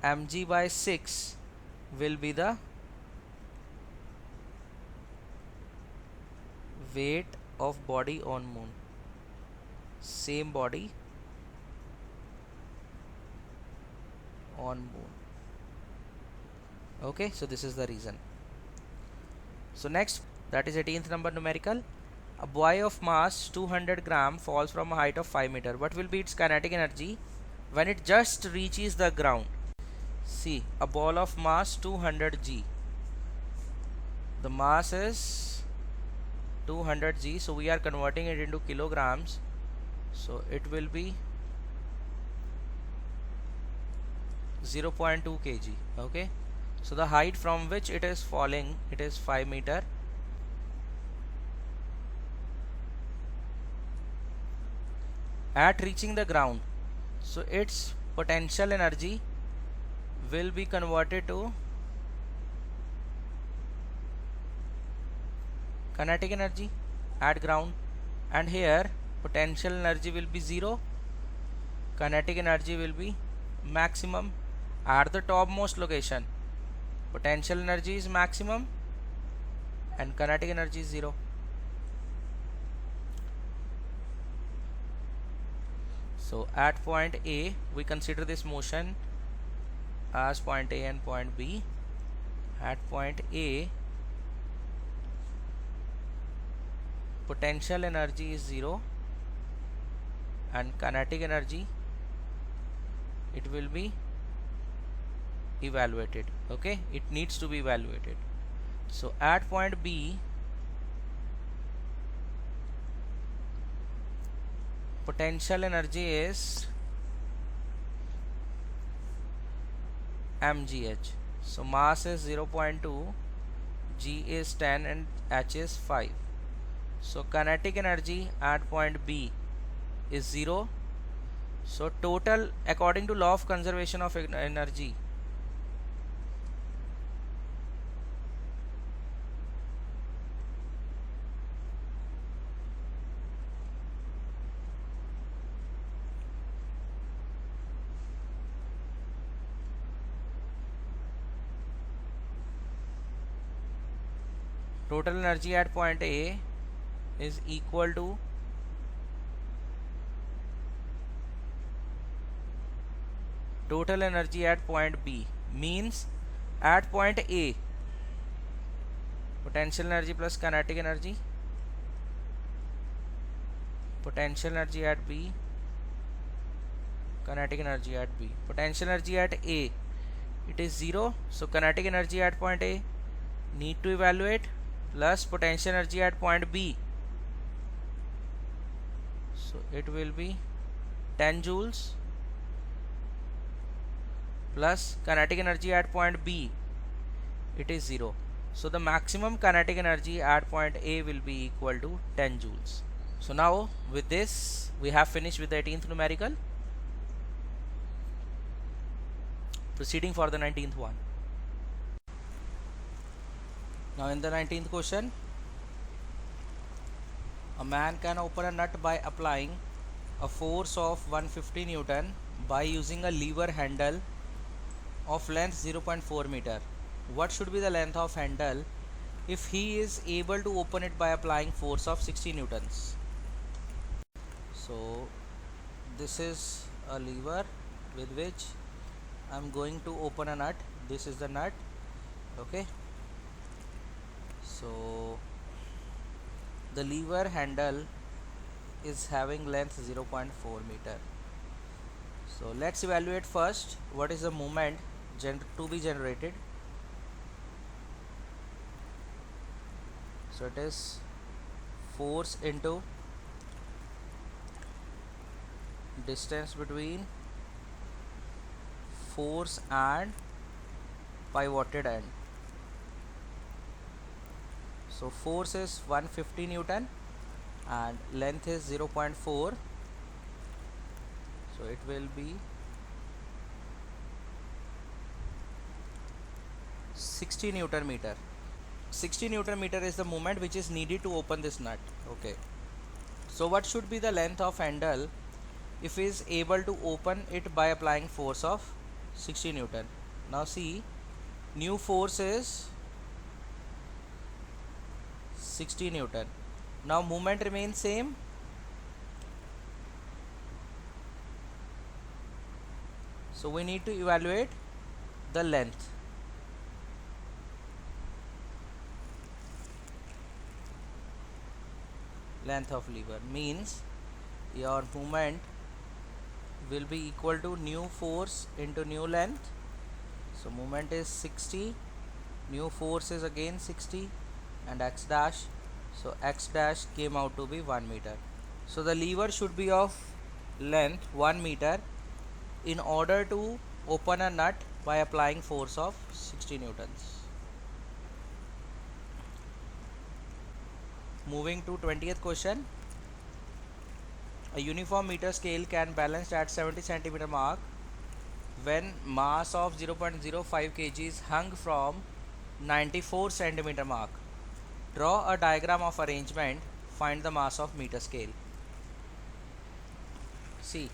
mg by 6 will be the weight of body on moon. Same body on moon. Okay, so this is the reason. So next, that is 18th number numerical. A boy of mass 200 gram falls from a height of 5 meter. What will be its kinetic energy when it just reaches the ground? See, a ball of mass 200 g. The mass is 200 g, so we are converting it into kilograms. So it will be 0.2 kg. Okay, so the height from which it is falling, it is 5 meter. At reaching the ground, so its potential energy will be converted to kinetic energy at ground, and here potential energy will be 0, kinetic energy will be maximum at the topmost location. Potential energy is maximum and kinetic energy is 0. So at point A, we consider this motion as point A and point B. At point A, potential energy is 0 and kinetic energy, it will be evaluated. Okay, it needs to be evaluated. So at point B, potential energy is mgh. So mass is 0.2, g is 10 and h is 5. So kinetic energy at point B is 0. So total, according to law of conservation of energy, total energy at point A is equal to total energy at point B. Means at point A, potential energy plus kinetic energy, potential energy at B, kinetic energy at B. Potential energy at A, it is 0, so kinetic energy at point A need to evaluate, plus potential energy at point B, so it will be 10 joules, plus kinetic energy at point B, it is 0. So the maximum kinetic energy at point A will be equal to 10 joules. So now with this we have finished with the 18th numerical. Proceeding for the 19th one. Now in the 19th question, a man can open a nut by applying a force of 150 Newton by using a lever handle of length 0.4 meter. What should be the length of handle if he is able to open it by applying force of 60 newtons? So this is a lever with which I am going to open a nut. This is the nut. Okay, so the lever handle is having length 0.4 meter. So let's evaluate first what is the moment to be generated. So it is force into distance between force and pivoted end. So force is 150 Newton and length is 0.4, so it will be 60 Newton meter. 60 Newton meter is the moment which is needed to open this nut. Okay, so what should be the length of handle if he is able to open it by applying force of 60 Newton? Now see, new force is 60 Newton. Now moment remains same. So we need to evaluate the length. Length of lever means your moment will be equal to new force into new length. So moment is 60, new force is again 60 and x dash, so x dash came out to be 1 meter. So the lever should be of length 1 meter in order to open a nut by applying force of 60 newtons. Moving to 20th question. A uniform meter scale can balance at 70 centimeter mark when mass of 0.05 kg is hung from 94 centimeter mark. Draw a diagram of arrangement. Find the mass of meter scale. See,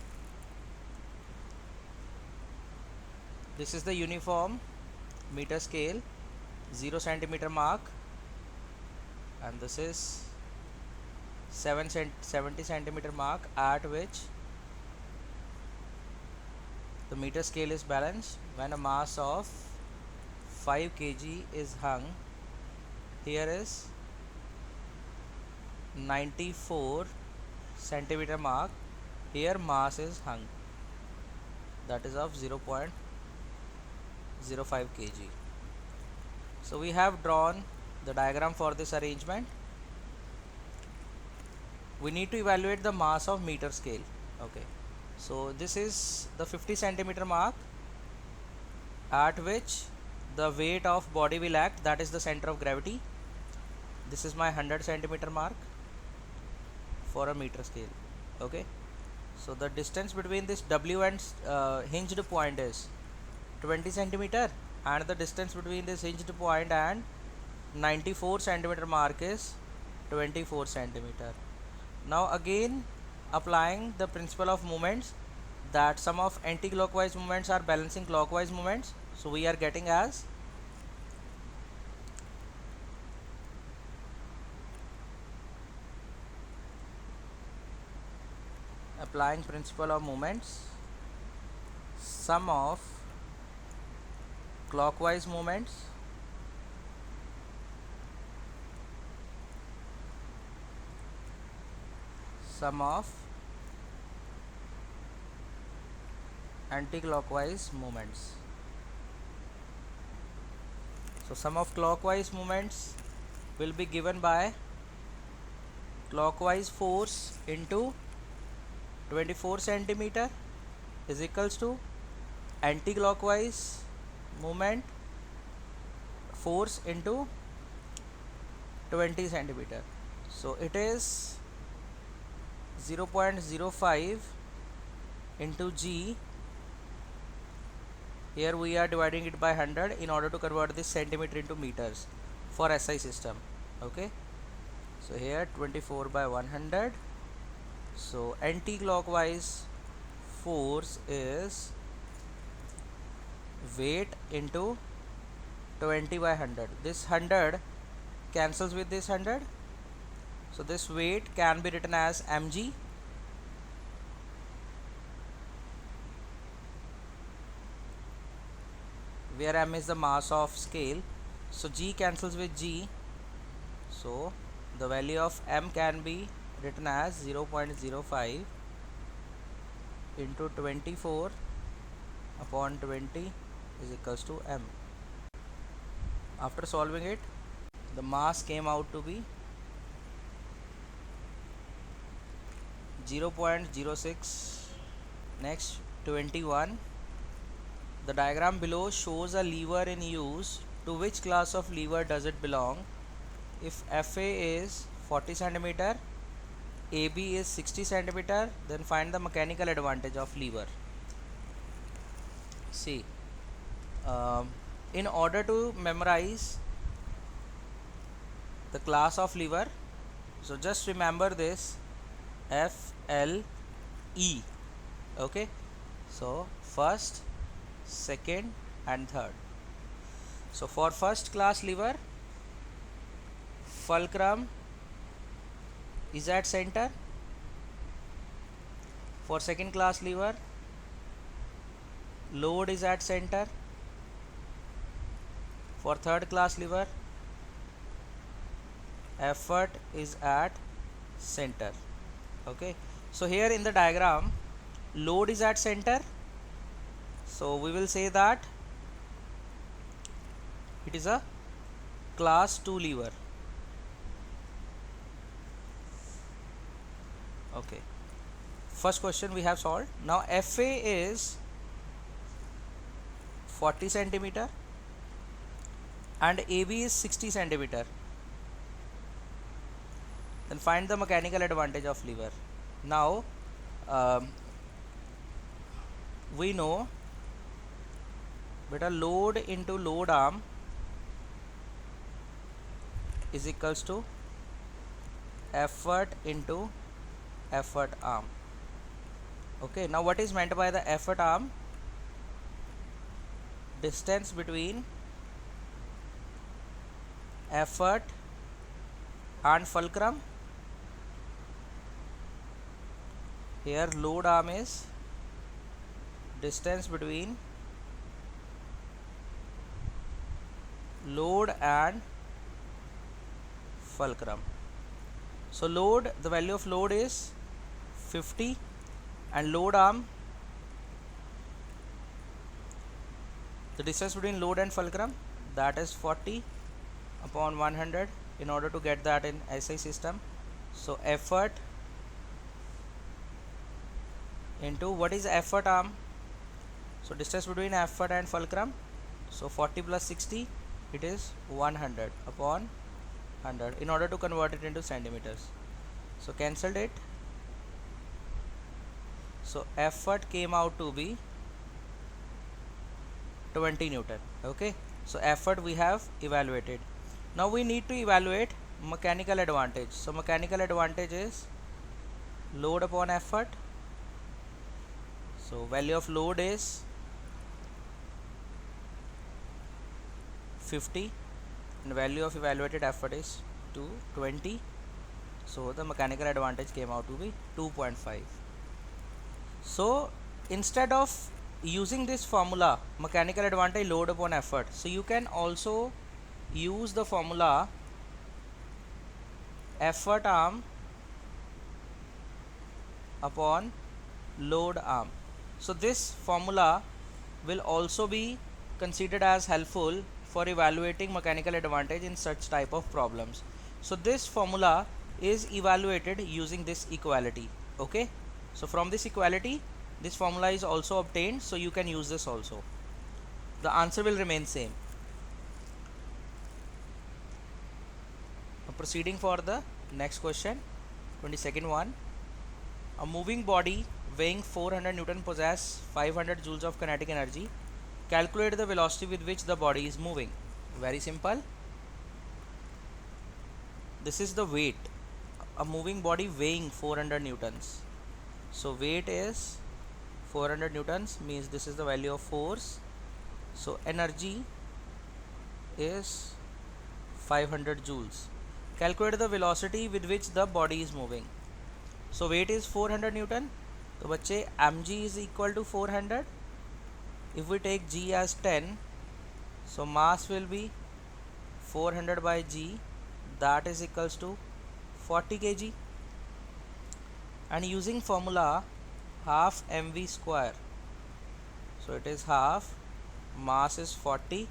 this is the uniform meter scale, 0 centimeter mark, and this is 70 centimeter mark at which the meter scale is balanced when a mass of 5 kg is hung. Here is 94 centimeter mark, here mass is hung, that is of 0.05 kg. So we have drawn the diagram for this arrangement. we need to evaluate the mass of meter scale. Okay, so this is the 50 centimeter mark at which the weight of body will act, that is the center of gravity. This is my 100 centimeter mark for a meter scale. Okay, so the distance between this W and hinged point is 20 centimeter, and the distance between this hinged point and 94 centimeter mark is 24 centimeter. Now again applying the principle of moments, that some of anti-clockwise movements are balancing clockwise movements, so we are getting as applying principle of moments, sum of clockwise movements sum of anti-clockwise movements. So sum of clockwise movements will be given by clockwise force into 24 centimeter is equals to anti-clockwise movement force into 20 centimeter. So it is 0.05 into G. Here we are dividing it by 100 in order to convert this centimeter into meters for SI system. Okay, so here 24 by 100. So anti-clockwise force is weight into 20 by 100. This 100 cancels with this 100, so this weight can be written as mg, where m is the mass of scale, so g cancels with g, so the value of m can be written as 0.05 into 24 upon 20 is equals to m. After solving it, the mass came out to be 0.06. Next, 21. The diagram below shows a lever in use. To which class of lever does it belong? If FA is 40 centimeter, AB is 60 centimeter, then find the mechanical advantage of lever. See, in order to memorize the class of lever, so just remember this FLE. Okay, so first, second and third. So for first class lever, fulcrum is at center. For second class lever, load is at center. For third class lever, effort is at center. Okay, so here in the diagram, load is at center, so we will say that it is a class 2 lever. Okay, first question we have solved. Now FA is 40 centimeter and AB is 60 centimeter. Then find the mechanical advantage of lever. Now we know beta load into load arm is equals to effort into effort arm. Okay, now what is meant by the effort arm? Distance between effort and fulcrum. Here load arm is distance between load and fulcrum. So load, the value of load is 50 and load arm, the distance between load and fulcrum, that is 40 upon 100 in order to get that in SI system. So effort into what is effort arm. So distance between effort and fulcrum, so 40 plus 60, it is 100 upon 100 in order to convert it into centimeters. So cancelled it. So effort came out to be 20 Newton. Okay, so effort we have evaluated. Now we need to evaluate mechanical advantage. So mechanical advantage is load upon effort. So value of load is 50 and value of evaluated effort is 220. So the mechanical advantage came out to be 2.5. So instead of using this formula, mechanical advantage load upon effort, so you can also use the formula effort arm upon load arm. So this formula will also be considered as helpful for evaluating mechanical advantage in such type of problems. So this formula is evaluated using this equality. Okay, so from this equality this formula is also obtained, so you can use this also. The answer will remain same. Now proceeding for the next question, 22nd one. A moving body weighing 400 Newton possesses 500 joules of kinetic energy. Calculate the velocity with which the body is moving. Very simple. This is the weight. A moving body weighing 400 newtons. So weight is 400 newtons, means this is the value of force. So energy is 500 joules. Calculate the velocity with which the body is moving. So weight is 400 newton. तो बच्चे mg is equal to 400. If we take g as 10, so mass will be 400 by g, that is equals to 40 kg. And using formula half mv square, so it is half, mass is 40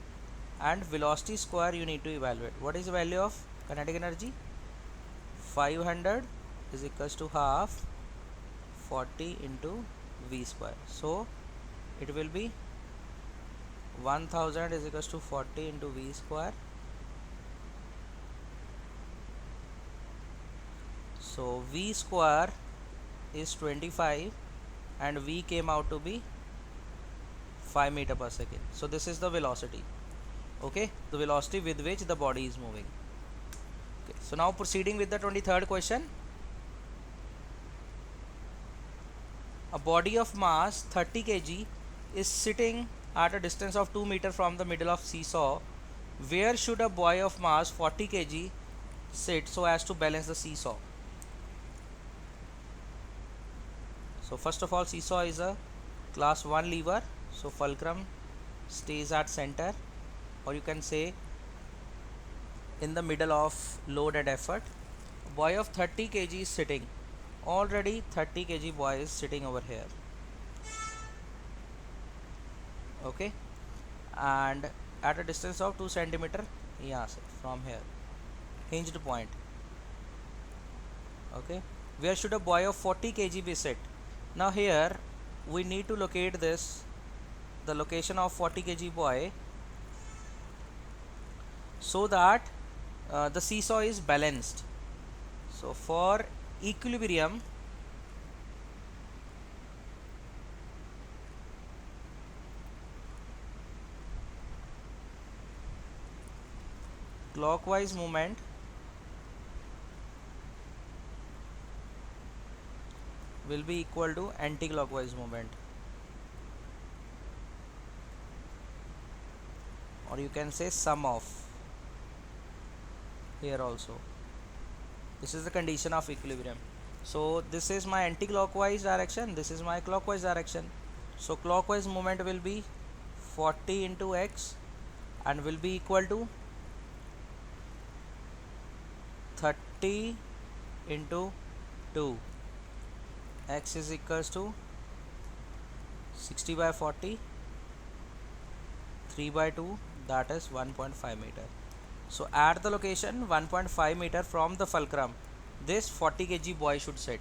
and velocity square you need to evaluate. What is the value of kinetic energy? 500 is equals to half 40 into v square. So it will be 1000 is equals to 40 into v square. So v square is 25 and v came out to be 5 meter per second. So this is the velocity. Okay, the velocity with which the body is moving. Okay, so now proceeding with the 23rd question. A body of mass 30 kg is sitting at a distance of 2 meter from the middle of seesaw. Where should a boy of mass 40 kg sit so as to balance the seesaw? So first of all, seesaw is a class 1 lever, so fulcrum stays at center, or you can say in the middle of load and effort. A boy of 30 kg is sitting. Already 30 kg boy is sitting over here. Okay, and at a distance of 2 centimeter, yes, from here, hinged point. Okay, where should a boy of 40 kg be sit? Now here we need to locate this, the location of 40 kg boy, so that the seesaw is balanced. So for equilibrium, clockwise movement will be equal to anti-clockwise movement, or you can say sum of. Here also this is the condition of equilibrium. So this is my anti-clockwise direction, this is my clockwise direction. So clockwise movement will be 40 into x and will be equal to 30 into 2. X is equals to 60 by 40, 3 by 2, that is 1.5 meter. So at the location 1.5 meter from the fulcrum, this 40 kg boy should sit.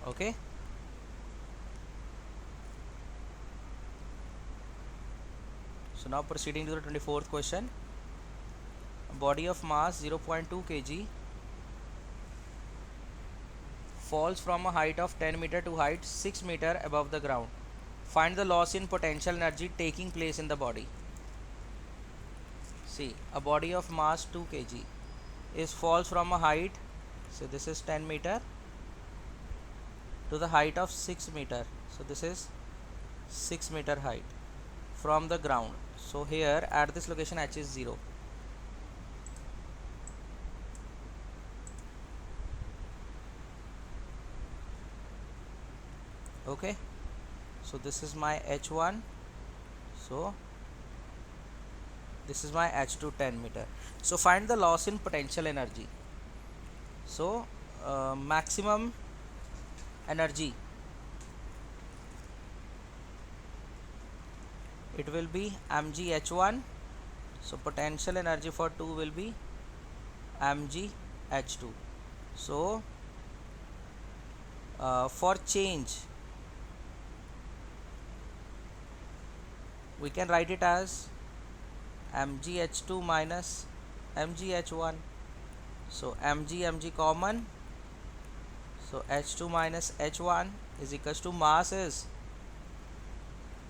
Okay. So now proceeding to the 24th question. A body of mass 0.2 kg falls from a height of 10 meter to height 6 meter above the ground. Find the loss in potential energy taking place in the body. See, a body of mass 2 kg is falls from a height, so this is 10 meter, to the height of 6 meter. So this is 6 meter height from the ground. So here at this location h is 0. Okay, so this is my h1, so this is my h2 10 meter. So find the loss in potential energy. So maximum energy, it will be mg h1. So potential energy for 2 will be mg h2. So for change we can write it as mg h2 minus mg h1. So mg common, so h2 minus h1 is equals to mass is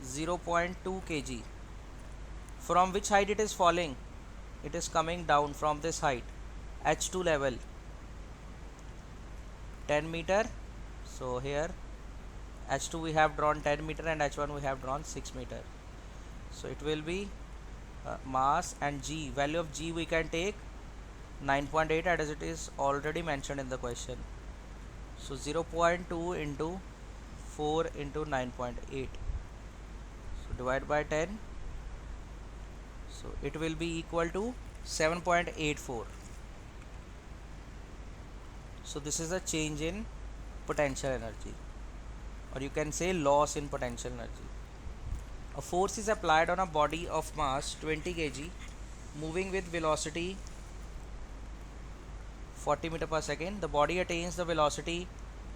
0.2 kg. From which height it is falling? It is coming down from this height, h2 level, 10 meter. So here h2 we have drawn 10 meter and h1 we have drawn 6 meter. So it will be mass and g, value of g we can take 9.8 as it is already mentioned in the question. So 0.2 into 4 into 9.8, so divide by 10, so it will be equal to 7.84. So this is a change in potential energy, or you can say loss in potential energy. A force is applied on a body of mass 20 kg moving with velocity 40 meter per second. The body attains the velocity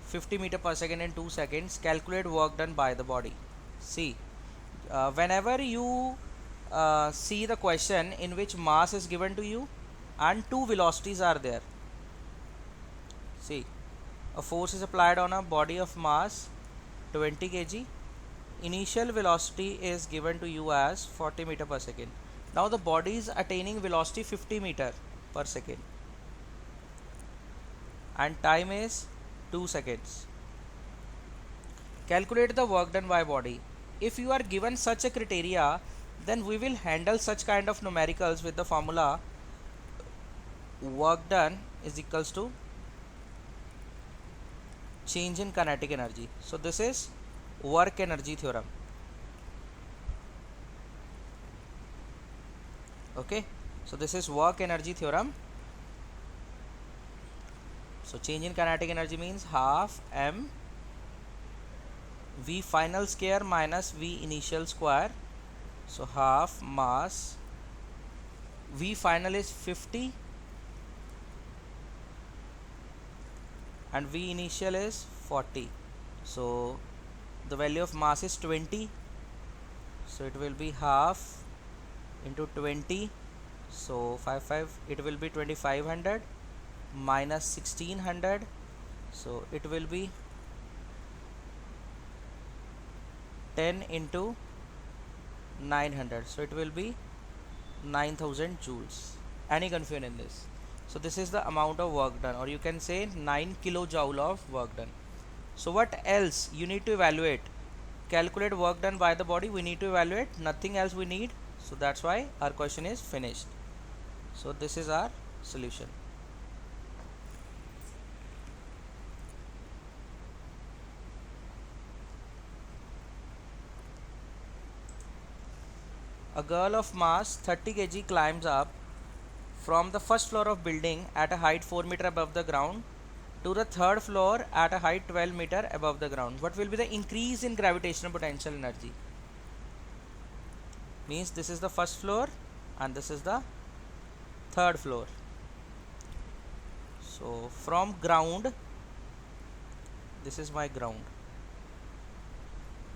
50 meter per second in 2 seconds. Calculate work done by the body. See, whenever you see the question in which mass is given to you and two velocities are there, see, a force is applied on a body of mass 20 kg. Initial velocity is given to you as 40 meter per second. Now the body is attaining velocity 50 meter per second and time is 2 seconds. Calculate the work done by body. If you are given such a criteria, then we will handle such kind of numericals with the formula work done is equals to change in kinetic energy. So this is work energy theorem. Okay, so this is work energy theorem. So change in kinetic energy means half m v final square minus v initial square. So half mass, v final is 50 and v initial is 40. So the value of mass is 20, so it will be half into 20, so 5 it will be 2500 minus 1600, so it will be 10 into 900, so it will be 9000 joules. Any confusion in this? So this is the amount of work done, or you can say 9 kilojoule of work done. So what else you need to evaluate? Calculate work done by the body. We need to evaluate, nothing else we need. So that's why our question is finished. So this is our solution. A girl of mass 30 kg climbs up from the first floor of building at a height 4 meter above the ground to the third floor at a height 12 meter above the ground. What will be the increase in gravitational potential energy? Means this is the first floor and this is the third floor. So from ground, this is my ground,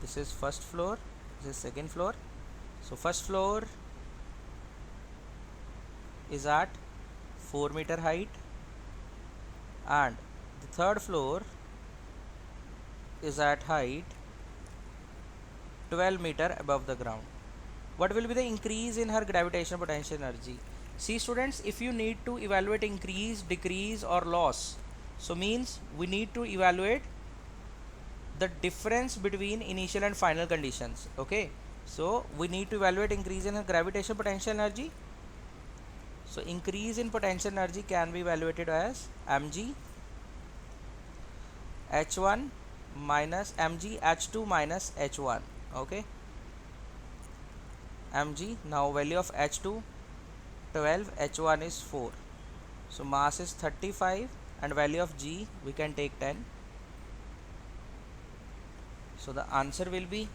this is first floor, this is second floor, So first floor is at 4 meter height, and the third floor is at height 12 meter above the ground. What will be the increase in her gravitational potential energy? See students, if you need to evaluate increase, decrease or loss, so means we need to evaluate the difference between initial and final conditions. Okay, so we need to evaluate increase in her gravitational potential energy. So increase in potential energy can be evaluated as mg h1 minus mg h2 minus h1. Okay, mg, now value of h2 12, h1 is 4, so mass is 35 and value of g we can take 10. So the answer will be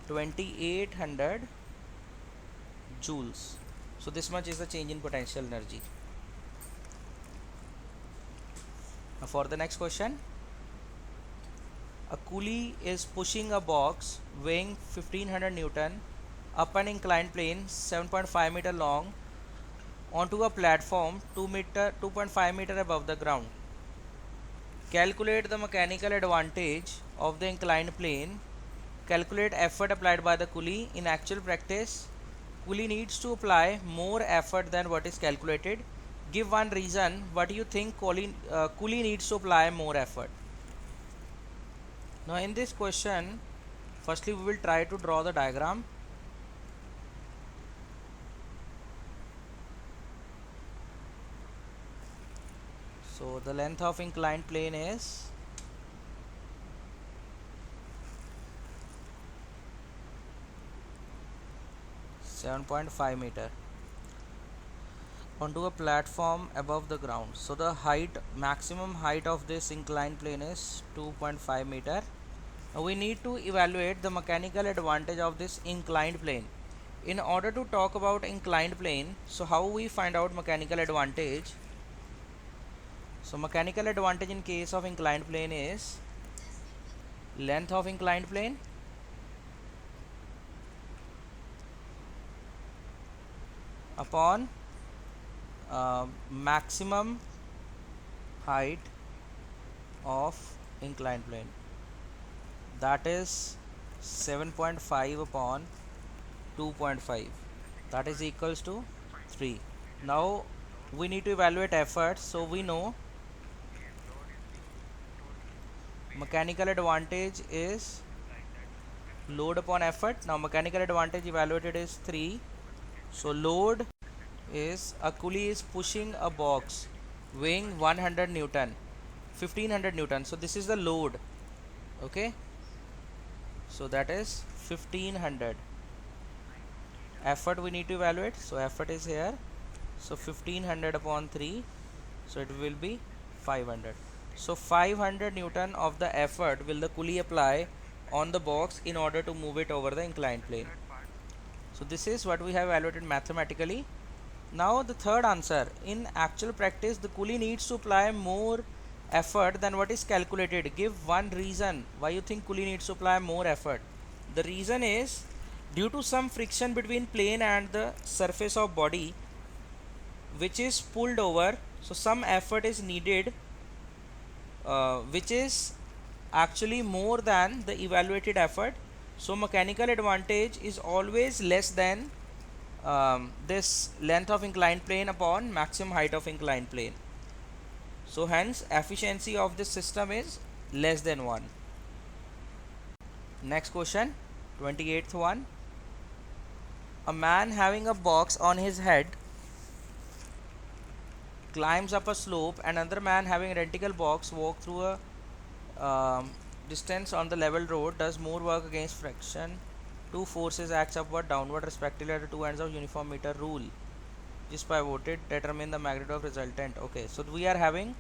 2800 joules. So this much is the change in potential energy. Now for the next question, a coolie is pushing a box weighing 1500 Newton up an inclined plane 7.5 meter long onto a platform 2.5 meter above the ground. Calculate the mechanical advantage of the inclined plane. Calculate effort applied by the coolie. In actual practice, coolie needs to apply more effort than what is calculated. Give one reason what do you think coolie needs to apply more effort. Now in this question, firstly we will try to draw the diagram. So the length of inclined plane is 7.5 meter onto a platform above the ground. So the maximum height of this inclined plane is 2.5 meter. Now we need to evaluate the mechanical advantage of this inclined plane. In order to talk about inclined plane, so how we find out mechanical advantage? So mechanical advantage in case of inclined plane is length of inclined plane upon maximum height of inclined plane, that is 7.5 upon 2.5, that is equals to 3. Now we need to evaluate effort. So we know mechanical advantage is load upon effort. Now mechanical advantage evaluated is 3. So load is a coolie is pushing a box weighing 100 Newton, 1500 Newton. So this is the load. Okay, so that is 1500. Effort we need to evaluate. So effort is here. So 1500 upon 3. So it will be 500. So 500 Newton of the effort will the coolie apply on the box in order to move it over the inclined plane. So this is what we have evaluated mathematically. Now the third answer, in actual practice the coolie needs to apply more effort than what is calculated. Give one reason why you think coolie needs to apply more effort. The reason is due to some friction between plane and the surface of body which is pulled over, so some effort is needed which is actually more than the evaluated effort. So mechanical advantage is always less than this length of inclined plane upon maximum height of inclined plane. So hence efficiency of this system is less than 1. Next question, 28th one. A man having a box on his head climbs up a slope, and another man having a identical box walk through a distance on the level road, does more work against friction. Two forces acts upward downward respectively at the two ends of uniform meter rule. Just pivoted, determine the magnitude of resultant. Okay, so we are having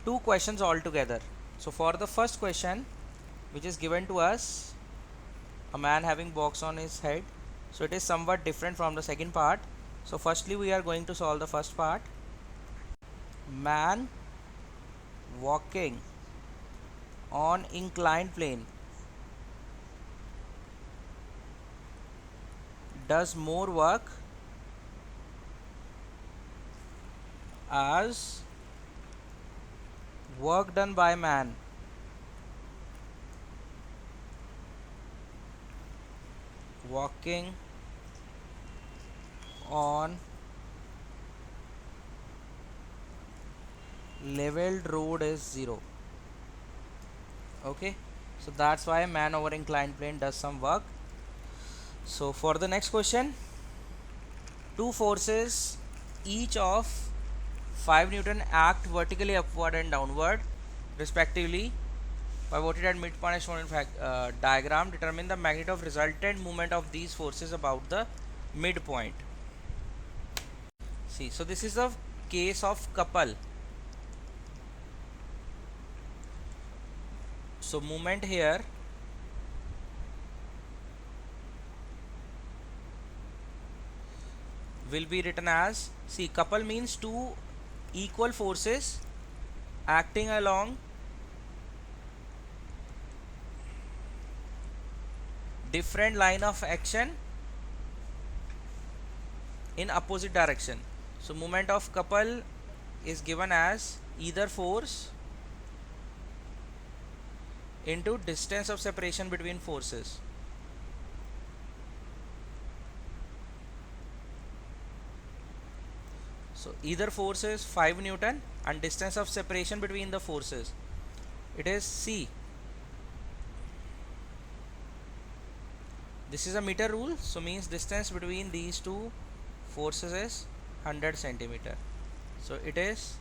two questions altogether. So for the first question, which is given to us, a man having box on his head, so it is somewhat different from the second part. So firstly we are going to solve the first part. Man walking on inclined plane does more work as work done by man walking on leveled road is 0. Okay, so that's why man over inclined plane does some work. So for the next question, two forces each of 5 Newton act vertically upward and downward respectively. Pivoted at midpoint as shown in diagram. Determine the magnitude of resultant movement of these forces about the midpoint. See, so this is the case of couple. So movement here will be written as, see, couple means two equal forces acting along different line of action in opposite direction. So moment of couple is given as either force into distance of separation between forces. So either force is 5 Newton and distance of separation between the forces, it is C. This is a meter rule, so means distance between these two forces is 100 centimeter. So it is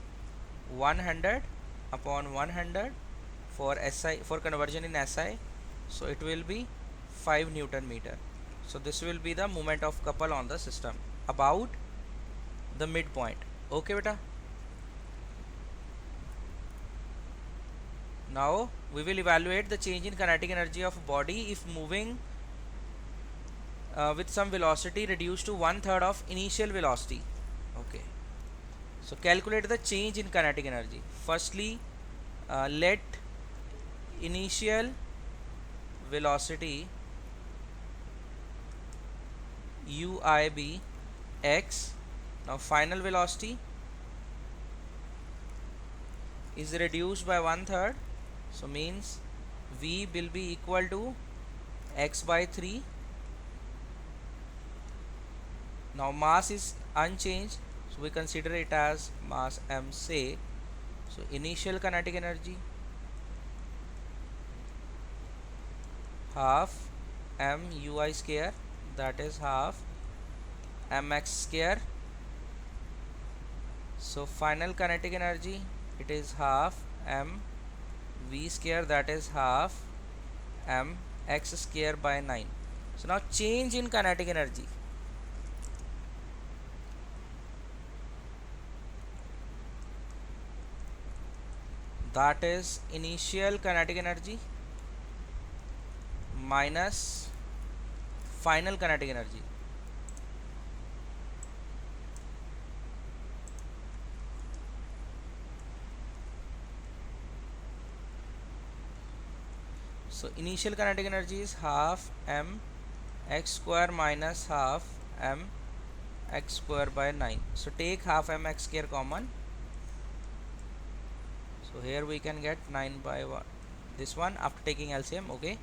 100 upon 100 for SI, for conversion in SI. So it will be 5 Newton meter. So this will be the moment of couple on the system about the midpoint. Okay beta. Now we will evaluate the change in kinetic energy of a body if moving with some velocity reduced to 1/3 of initial velocity. Okay, so calculate the change in kinetic energy. Firstly, let initial velocity ui be x. Now final velocity is reduced by 1/3, so means v will be equal to x by 3. Now mass is unchanged, so we consider it as mass m say. So initial kinetic energy half m ui square, that is half mx square. So final kinetic energy, it is half m v square, that is half m x square by 9. So now change in kinetic energy. That is initial kinetic energy minus final kinetic energy. So initial kinetic energy is half m x square minus half m x square by 9. So take half m x square common. So here we can get 9 by 1, this one after taking LCM. Okay,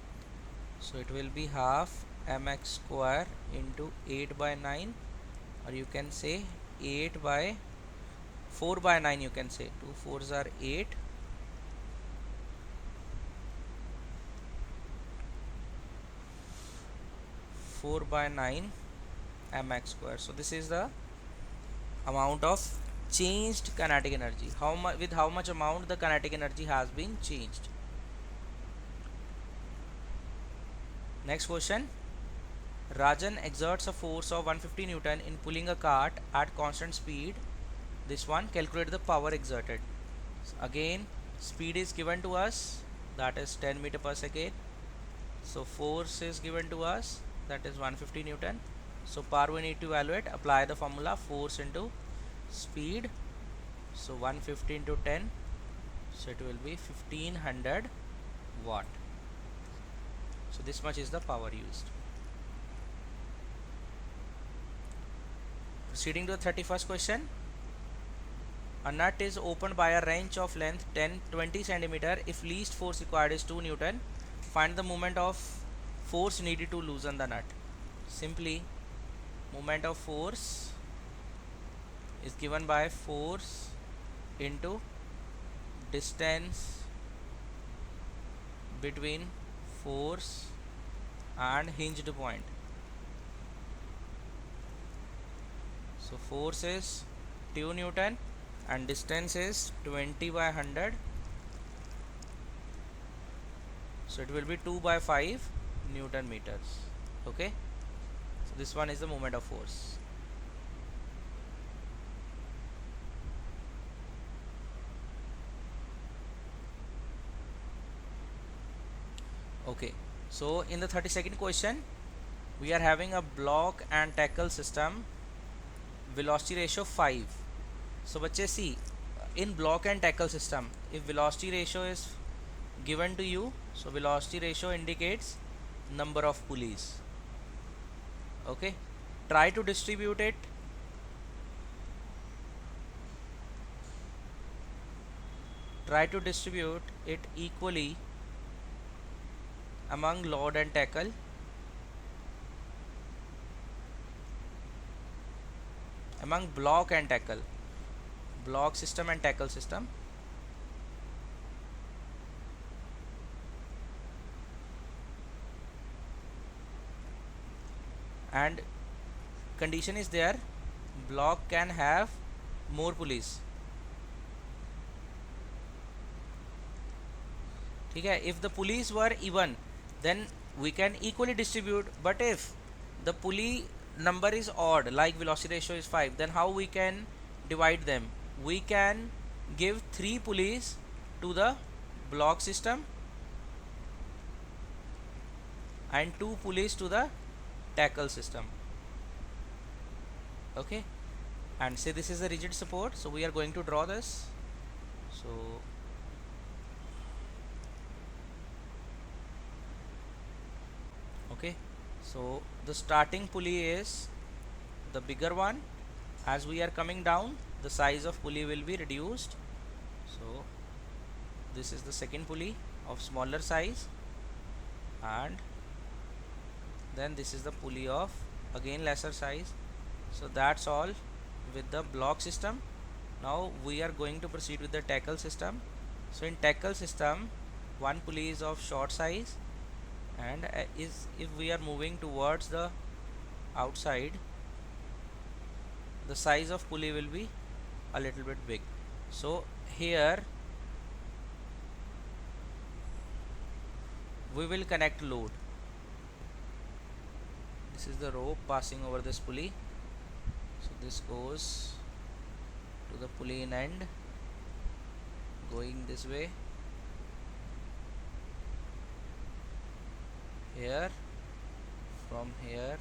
so it will be half mx square into 8 by 9, or you can say 8 by 4 by 9, you can say 2 4s are 8. By 9 mx square. So this is the amount of changed kinetic energy. With how much amount the kinetic energy has been changed. Next question. Rajan exerts a force of 150 Newton in pulling a cart at constant speed. This one, calculate the power exerted. So again, speed is given to us, that is 10 meter per second. So force is given to us, that is 150 Newton. So power we need to evaluate. Apply the formula, force into speed. So 150 into 10, so it will be 1500 watt. So this much is the power used. Proceeding to the 31st question. A nut is opened by a wrench of length 10-20 centimeter. If least force required is 2 Newton, find the moment of force needed to loosen the nut. Simply, moment of force is given by force into distance between force and hinged point. So force is 2 Newton and distance is 20 by 100, so it will be 2 by 5 Newton meters. Okay, so this one is the moment of force. Okay, so in the 32nd question we are having a block and tackle system, velocity ratio 5. So बच्चे see, in block and tackle system, if velocity ratio is given to you, so velocity ratio indicates number of pulleys. Okay, try to distribute it. Try to distribute it equally among load and tackle. Among block and tackle, block system and tackle system. And condition is there, block can have more pulleys. ठीक है, if the pulleys were even, then we can equally distribute, but if the pulley number is odd, like velocity ratio is 5, then how we can divide them? We can give 3 pulleys to the block system and 2 pulleys to the tackle system. Okay, and say this is a rigid support, so we are going to draw this. So okay, so the starting pulley is the bigger one. As we are coming down, the size of pulley will be reduced. So this is the second pulley of smaller size, and then this is the pulley of again lesser size. So that's all with the block system. Now we are going to proceed with the tackle system. So in tackle system, one pulley is of short size, and if we are moving towards the outside, the size of pulley will be a little bit big. So here we will connect load. This is the rope passing over this pulley, so this goes to the pulley in end, going this way. Here, from here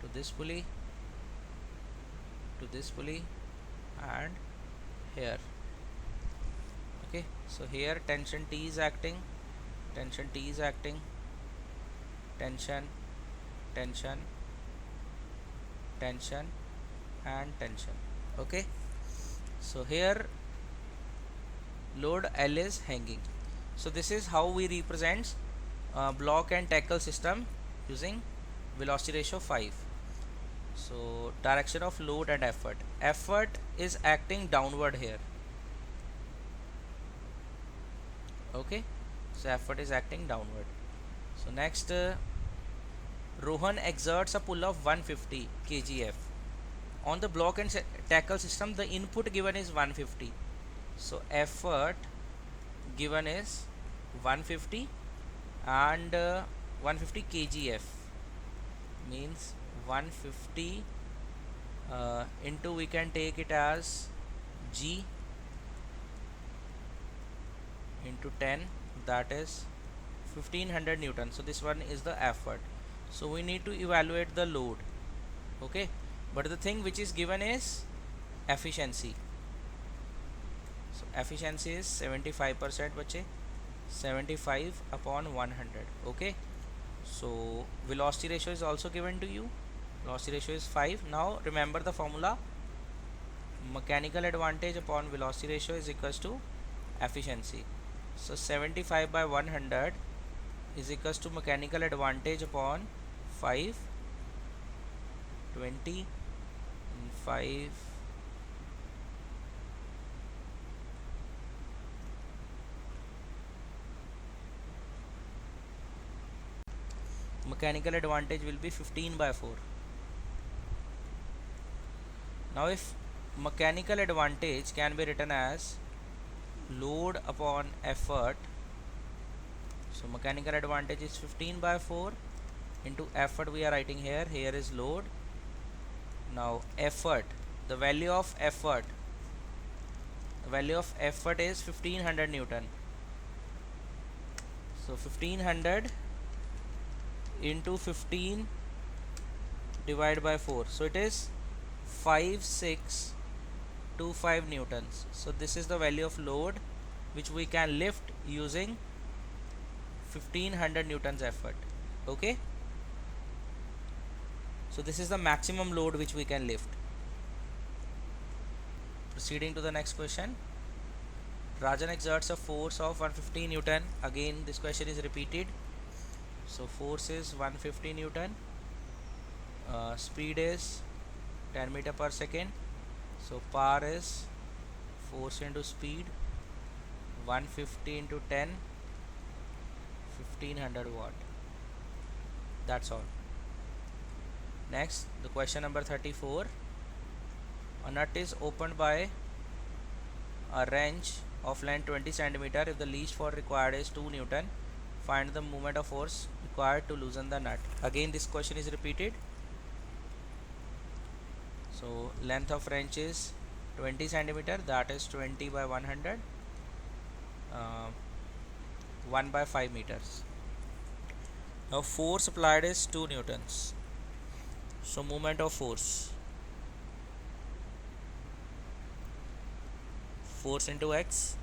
to this pulley, to this pulley, and here. Okay, so here tension T is acting, tension T is acting, tension, tension, tension, and tension. Okay, so here load L is hanging. So this is how we represent block and tackle system using velocity ratio 5. So direction of load and effort. Effort is acting downward here. Okay, so effort is acting downward. So next, Rohan exerts a pull of 150 kgf. On the block and tackle system, the input given is 150. So effort given is 150 and 150 kgf means 150 into, we can take it as G into 10, that is 1500 Newton. So this one is the effort. So we need to evaluate the load. Okay, but the thing which is given is efficiency. So efficiency is 75%, बच्चे, 75 upon 100. Okay, so velocity ratio is also given to you. velocity ratio is 5. Now remember the formula, mechanical advantage upon velocity ratio is equals to efficiency. So 75 by 100 is equals to mechanical advantage upon 5, 20 and 5, mechanical advantage will be 15 by 4. Now if mechanical advantage can be written as load upon effort, so mechanical advantage is 15 by 4 into effort we are writing here. Here is load. Now effort, the value of effort is 1500 Newton. So 1500 into 15 divided by 4, so it is 5625 newtons. So this is the value of load which we can lift using 1500 newtons effort. Okay, so this is the maximum load which we can lift. Proceeding to the next question. Rajan exerts a force of 150 Newton. Again this question is repeated. So force is 150 Newton, speed is 10 meter per second. So power is force into speed, 150 into 10, 1500 watt. That's all. Next, the question number 34. A nut is opened by a wrench of length 20 centimeter. If the least force required is 2 Newton, find the moment of force required to loosen the nut. Again this question is repeated. So length of wrench is 20 centimeter, that is 20 by 100, 1 by 5 meters. Now force applied is 2 newtons. So moment of force into x,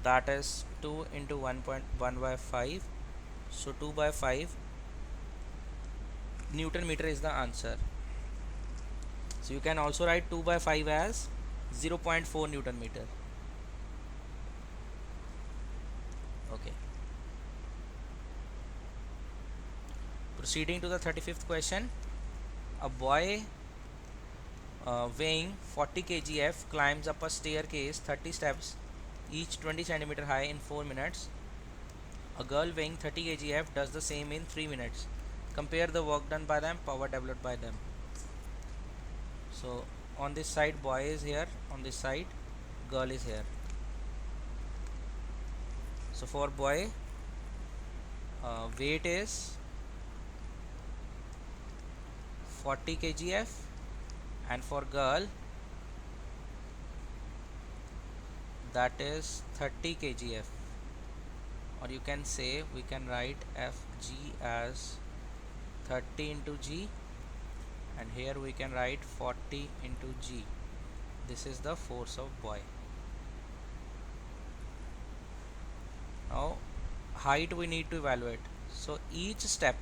that is 2 into 1.1 by 5. So 2 by 5 Newton meter is the answer. So you can also write 2 by 5 as 0.4 Newton meter. Okay. Proceeding to the 35th question. A boy weighing 40 kgf climbs up a staircase 30 steps, each 20 centimeter high, in 4 minutes. A girl weighing 30 kgf does the same in 3 minutes. Compare the work done by them, power developed by them. So on this side boy is here, on this side girl is here. So for boy weight is 40 kgf, and for girl that is 30 kgf, or you can say we can write Fg as 30 into g, and here we can write 40 into g. This is the force of boy. Now height we need to evaluate. So each step,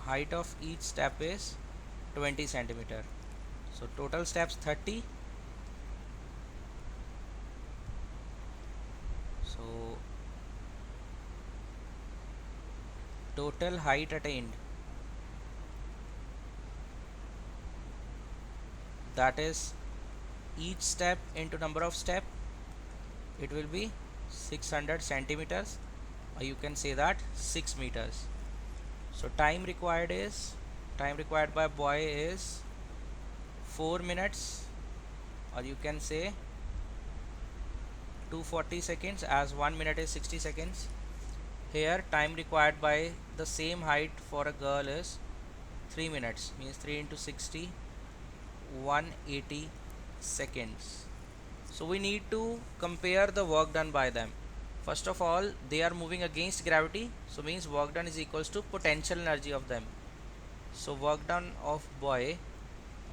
height of each step is 20 centimeter. So total steps 30. So total height attained, that is each step into number of step, it will be 600 centimeters, or you can say that 6 meters. So time required by boy is 4 minutes, or you can say 240 seconds, as 1 minute is 60 seconds. Here time required by the same height for a girl is 3 minutes, means 3 into 60, 180 seconds. So we need to compare the work done by them. First of all, they are moving against gravity, so means work done is equals to potential energy of them. So work done of boy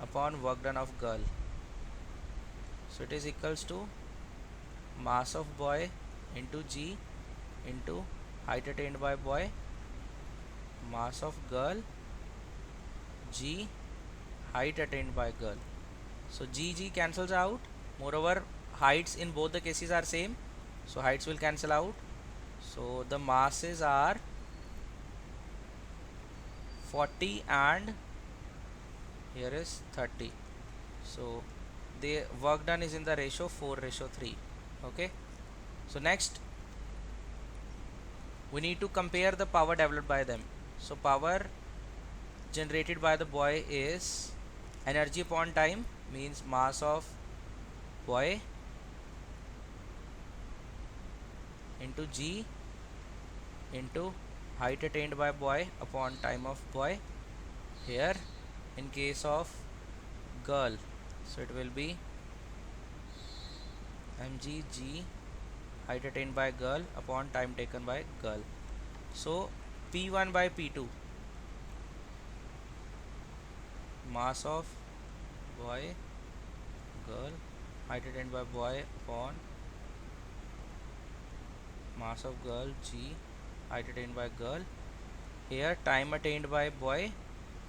upon work done of girl, so it is equals to mass of boy into G into height attained by boy, mass of girl, G height attained by girl. So G cancels out. Moreover, heights in both the cases are same, so heights will cancel out. So the masses are 40 and here is 30. So the work done is in the ratio 4:3. Okay, so next we need to compare the power developed by them. So power generated by the boy is energy upon time, means mass of boy into G into height attained by boy upon time of boy. Here in case of girl, so it will be mgg height attained by girl upon time taken by girl. So P1 by P2, mass of boy girl height attained by boy upon mass of girl G height attained by girl. Here time attained by boy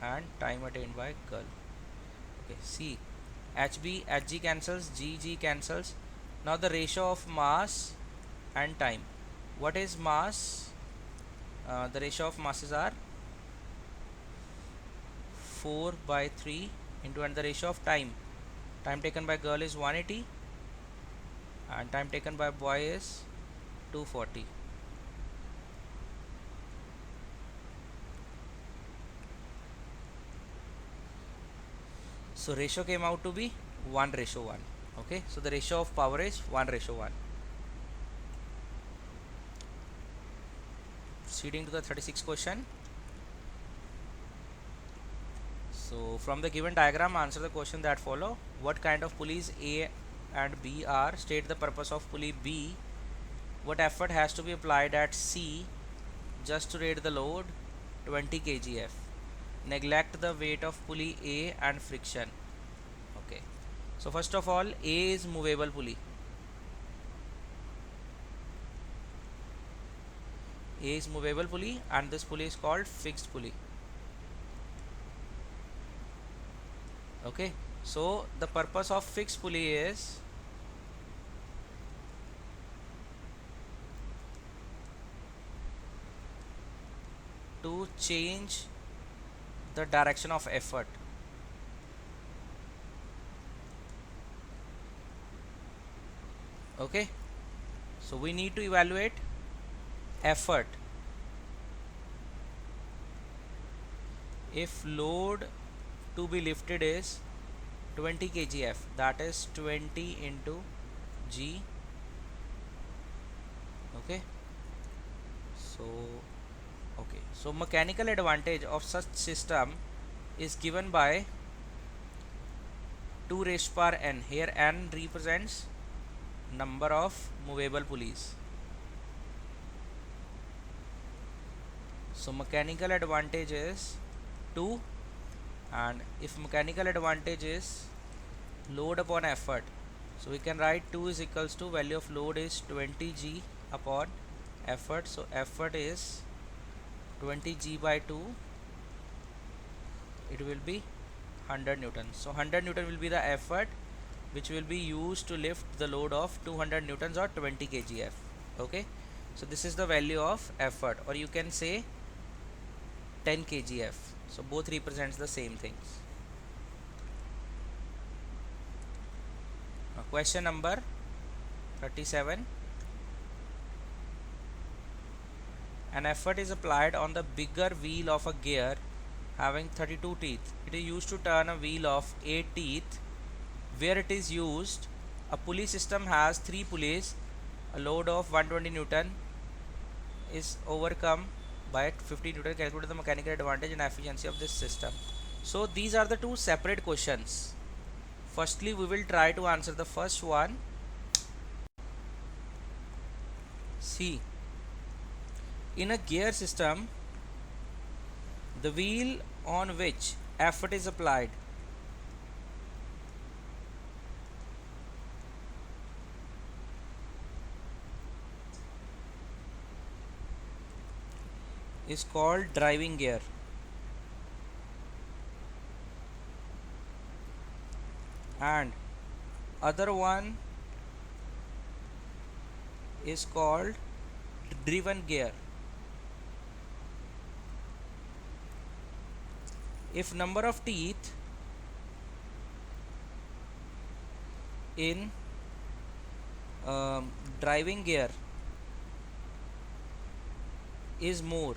and time attained by girl. Okay, see, HB HG cancels, GG cancels. Now the ratio of mass and time. What is mass? The ratio of masses are 4/3 into, and the ratio of time taken by girl is 180 and time taken by boy is 240. So ratio came out to be 1:1. Okay, so the ratio of power is 1:1. Proceeding to the 36th question. So from the given diagram, answer the question that follow. What kind of pulleys A and B are? State the purpose of pulley B. What effort has to be applied at C just to rate the load 20 kgf? Neglect the weight of pulley A and friction. Okay, so first of all, A is movable pulley. A is movable pulley and this pulley is called fixed pulley. Okay, so the purpose of fixed pulley is to change the direction of effort. Okay, so we need to evaluate effort. If load to be lifted is 20 kgf, that is 20 into G. Okay, so mechanical advantage of such system is given by 2 raised power n. Here n represents number of movable pulleys. So mechanical advantage is 2, and if mechanical advantage is load upon effort, so we can write 2 is equals to value of load is 20 G upon effort. So effort is 20 G by 2, it will be 100 newtons. So 100 newton will be the effort which will be used to lift the load of 200 newtons or 20 kgf. Okay, so this is the value of effort, or you can say 10 kgf. So both represents the same things. Now question number 37. An effort is applied on the bigger wheel of a gear having 32 teeth. It is used to turn a wheel of 8 teeth. Where it is used, a pulley system has 3 pulleys. A load of 120 Newton is overcome by 50 Newton. Calculate the mechanical advantage and efficiency of this system. So these are the two separate questions. Firstly, we will try to answer the first one. See, in a gear system, the wheel on which effort is applied is called driving gear, and other one is called driven gear. If number of teeth in driving gear is more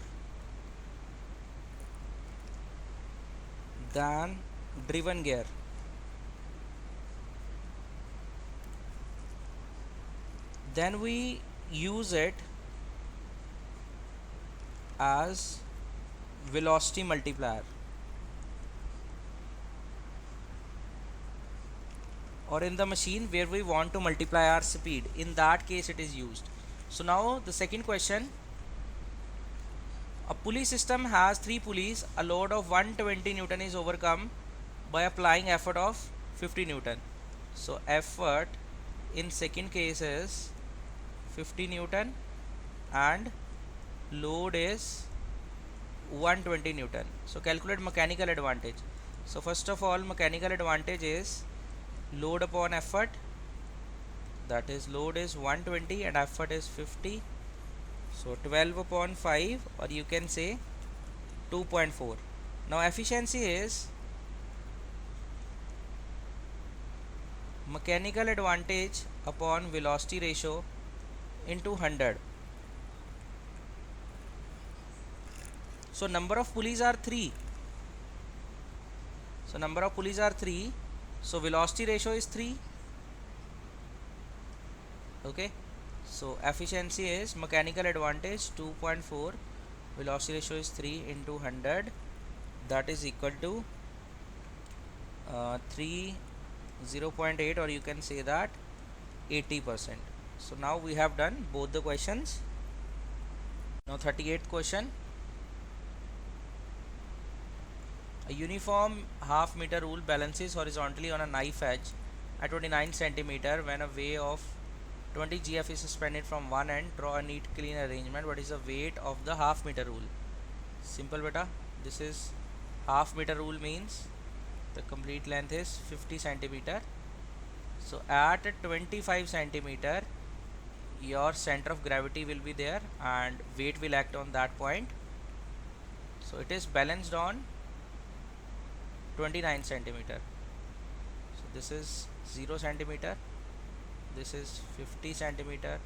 than driven gear, then we use it as velocity multiplier, or in the machine where we want to multiply our speed, in that case it is used. So now the second question, a pulley system has 3 pulleys, a load of 120 Newton is overcome by applying effort of 50 Newton. So effort in second case is 50 Newton and load is 120 Newton. So calculate mechanical advantage. So first of all, mechanical advantage is load upon effort, that is load is 120 and effort is 50. So 12 upon 5, or you can say 2.4. Now efficiency is mechanical advantage upon velocity ratio into 100. So number of pulleys are 3. So number of pulleys are 3. So velocity ratio is 3. Okay. So efficiency is mechanical advantage 2.4, velocity ratio is 3 into 100, that is equal to 0.8, or you can say that 80%. So now we have done both the questions. Now 38th question. A uniform half meter rule balances horizontally on a knife edge at 29 centimeter when a weight of 20 GF is suspended from one end. Draw a neat clean arrangement. What is the weight of the half meter rule? Simple beta, this is half meter rule means the complete length is 50 centimeter. So at 25 centimeter your center of gravity will be there and weight will act on that point. So it is balanced on 29 centimeter. So this is 0 centimeter, this is 50 centimeter,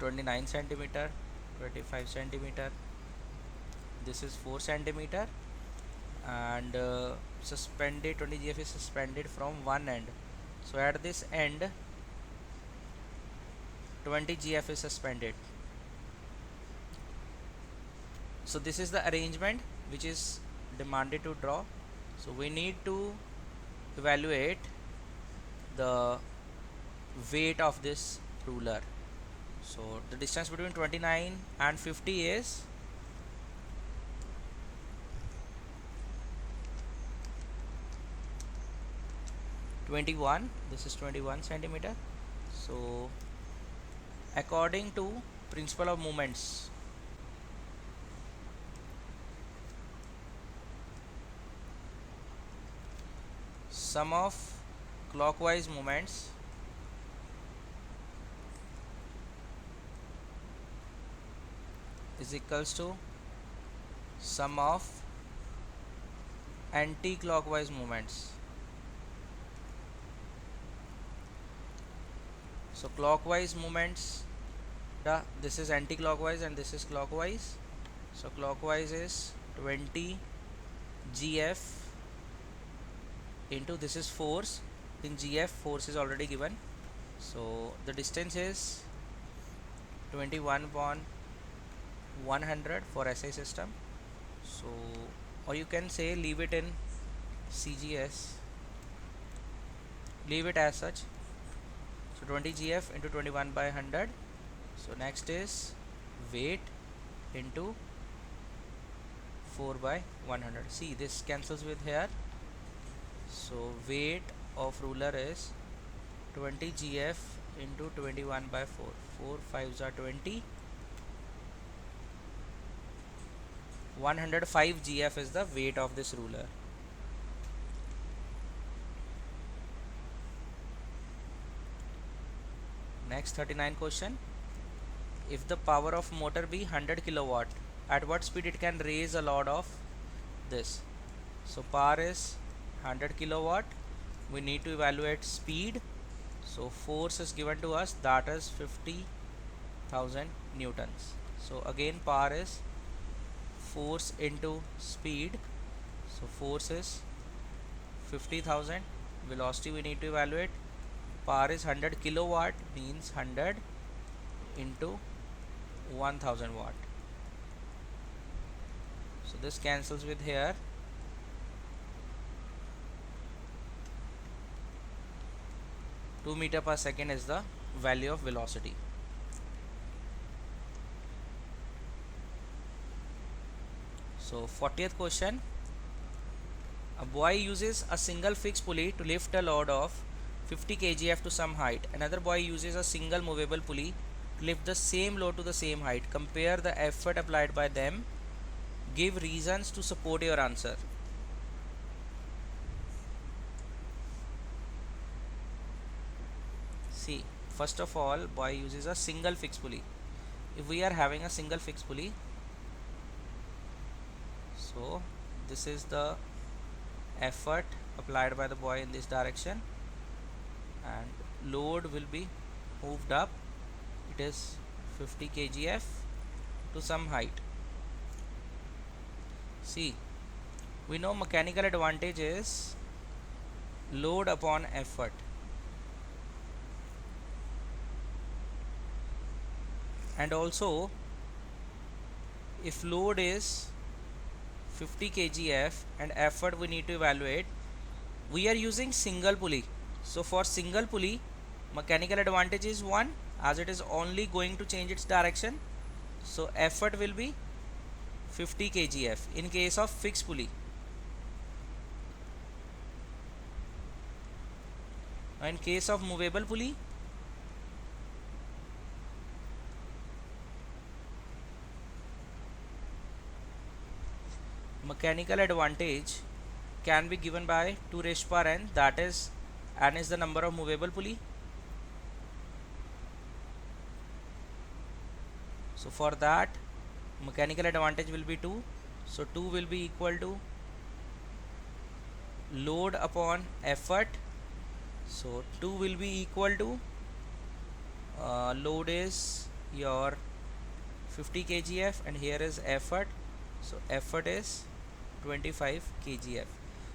29 centimeter, 25 centimeter, this is 4 centimeter, and suspended 20 GF is suspended from one end. So at this end 20 GF is suspended. So this is the arrangement which is demanded to draw. So we need to evaluate the weight of this ruler. So the distance between 29 and 50 is 21. This is 21 centimeter. So according to principle of moments, sum of clockwise moments is equals to sum of anti-clockwise moments. So clockwise moments, this is anti-clockwise and this is clockwise. So clockwise is 20 GF into, this is force, in GF force is already given. So the distance is 21 upon 100 for SI system. So, or you can say leave it in CGS, leave it as such. So 20 GF into 21 by 100. So next is weight into 4 by 100. See, this cancels with here. So weight of ruler is 20 GF into 21 by 4. 4 5s are 20. 105 GF is the weight of this ruler. Next 39 question. If the power of motor be 100 kilowatt, at what speed it can raise a load of this? So power is 100 kilowatt. We need to evaluate speed. So force is given to us, that is 50,000 newtons. So again power is force into speed. So force is 50,000. Velocity we need to evaluate. Power is 100 kilowatt, means 100 into 1000 watt. So this cancels with here. Two meter per second is the value of velocity. So 40th question. A boy uses a single fixed pulley to lift a load of 50 kgf to some height. Another boy uses a single movable pulley to lift the same load to the same height. Compare the effort applied by them. Give reasons to support your answer. See, first of all, boy uses a single fixed pulley. If we are having a single fixed pulley, so this is the effort applied by the boy in this direction, and load will be moved up. It is 50 kgf to some height. See, we know mechanical advantage is load upon effort. And also, if load is 50 kgf and effort we need to evaluate, we are using single pulley. So for single pulley, mechanical advantage is 1, as it is only going to change its direction. So effort will be 50 kgf in case of fixed pulley. Now in case of movable pulley, mechanical advantage can be given by 2 raised to power n, that is n is the number of movable pulley. So for that, mechanical advantage will be 2. So 2 will be equal to load upon effort. So 2 will be equal to load is your 50 kgf and here is effort. So effort is 25 kgf.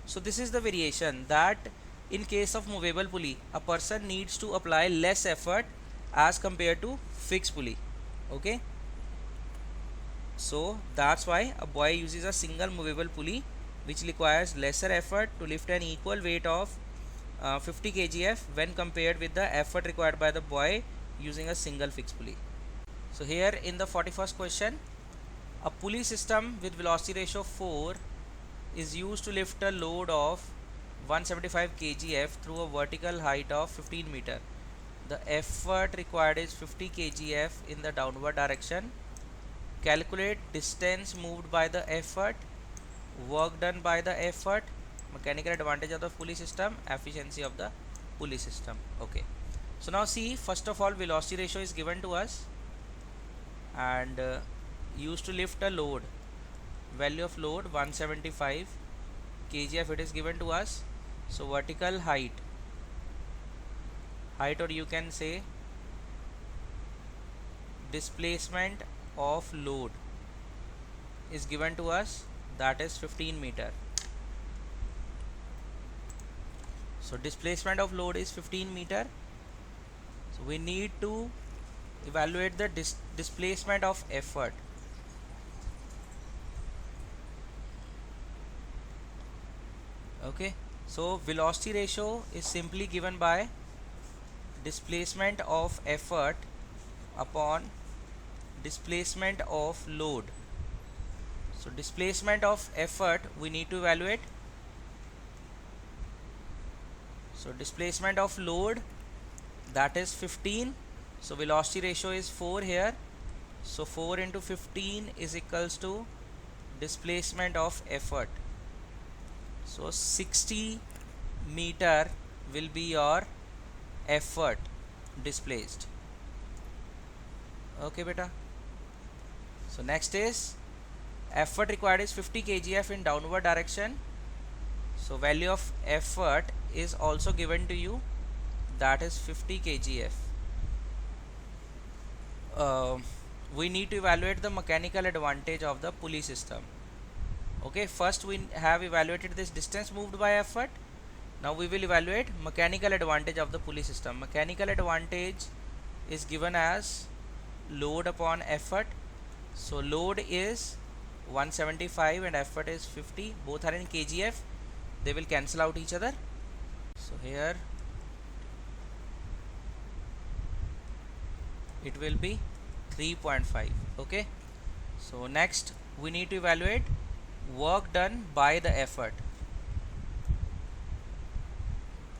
So this is the variation, that in case of movable pulley, a person needs to apply less effort as compared to fixed pulley. Okay, so that's why a boy uses a single movable pulley which requires lesser effort to lift an equal weight of 50 kgf when compared with the effort required by the boy using a single fixed pulley. So here in the 41st question, a pulley system with velocity ratio 4 is used to lift a load of 175 kgf through a vertical height of 15 meter. The effort required is 50 kgf in the downward direction. Calculate distance moved by the effort, work done by the effort, mechanical advantage of the pulley system, efficiency of the pulley system. Okay, so now see, first of all, velocity ratio is given to us and used to lift a load. Value of load 175 kgf it is given to us. So vertical height, or you can say displacement of load is given to us, that is 15 meter. So displacement of load is 15 meter. So we need to evaluate the displacement of effort. Okay, so velocity ratio is simply given by displacement of effort upon displacement of load. So displacement of effort we need to evaluate. So displacement of load, that is 15. So velocity ratio is 4 here. So 4 into 15 is equals to displacement of effort. So 60 meter will be your effort displaced. Okay beta. So next is effort required is 50 kgf in downward direction. So value of effort is also given to you, that is 50 kgf. We need to evaluate the mechanical advantage of the pulley system. Okay, first we have evaluated this distance moved by effort. Now we will evaluate mechanical advantage of the pulley system. Mechanical advantage is given as load upon effort. So load is 175 and effort is 50. Both are in kgf. They will cancel out each other. So here it will be 3.5. Okay, so next we need to evaluate work done by the effort.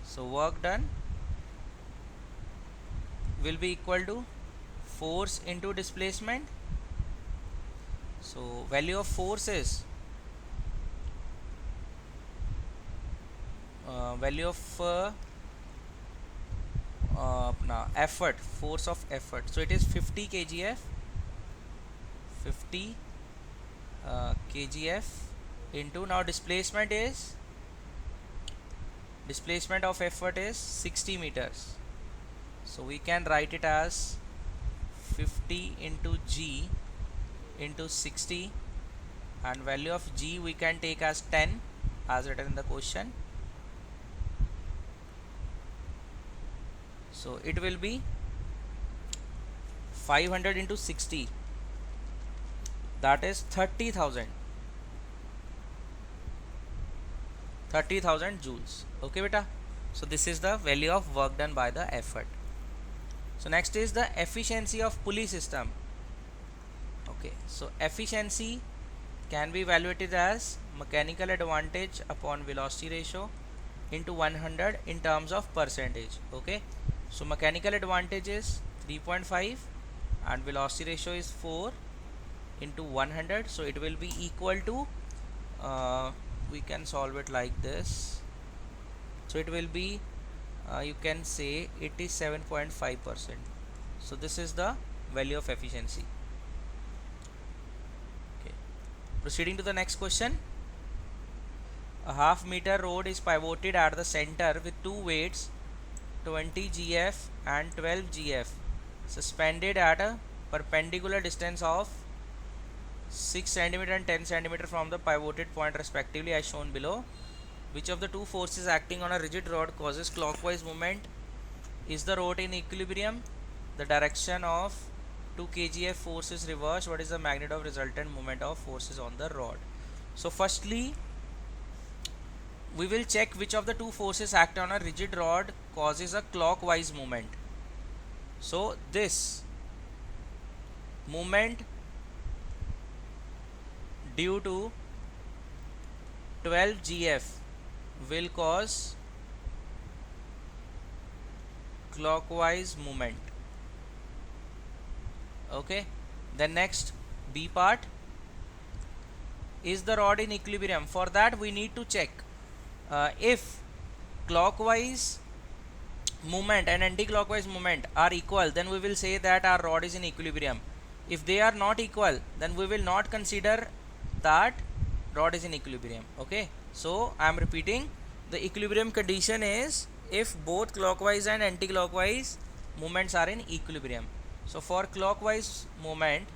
So work done will be equal to force into displacement. So value of force is value of effort, force of effort. So it is 50 kgf, 50 kgf into, now displacement of effort is 60 meters. So we can write it as 50 into g into 60, and value of g we can take as 10 as written in the question. So it will be 500 into 60, that is 30,000 joules. Okay beta. So this is the value of work done by the effort. So next is the efficiency of pulley system. Okay, so efficiency can be evaluated as mechanical advantage upon velocity ratio into 100 in terms of percentage. Okay, so mechanical advantage is 3.5 and velocity ratio is 4 into 100. So it will be equal to we can solve it like this. So it will be you can say 87.5%. So this is the value of efficiency. Okay, proceeding to the next question. A half meter rod is pivoted at the center with two weights 20 gf and 12 gf suspended at a perpendicular distance of 6 cm and 10 cm from the pivoted point respectively as shown below. Which of the two forces acting on a rigid rod causes clockwise movement? Is the rod in equilibrium? The direction of 2 kgf force is reversed. What is the magnitude of resultant moment of forces on the rod? So firstly we will check which of the two forces act on a rigid rod causes a clockwise movement. So this movement due to 12 gf will cause clockwise movement. Okay, then next B part, is the rod in equilibrium? For that we need to check if clockwise movement and anti-clockwise movement are equal, then we will say that our rod is in equilibrium. If they are not equal, then we will not consider that rod is in equilibrium. Okay, so I am repeating, the equilibrium condition is if both clockwise and anti-clockwise movements are in equilibrium. So for clockwise movement,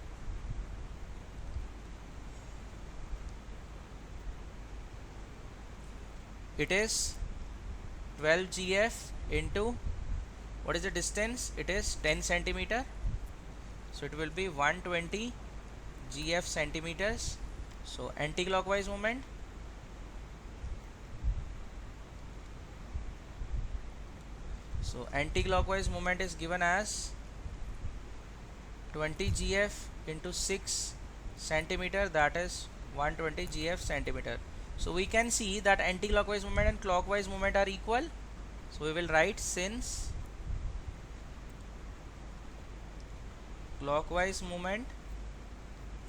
it is 12 gf into, what is the distance? It is 10 centimeter. So it will be 120 gf centimeters. So anti-clockwise movement, so anti-clockwise movement is given as 20 gf into 6 centimeter, that is 120 gf centimeter. So we can see that anti-clockwise movement and clockwise movement are equal. So we will write, since clockwise movement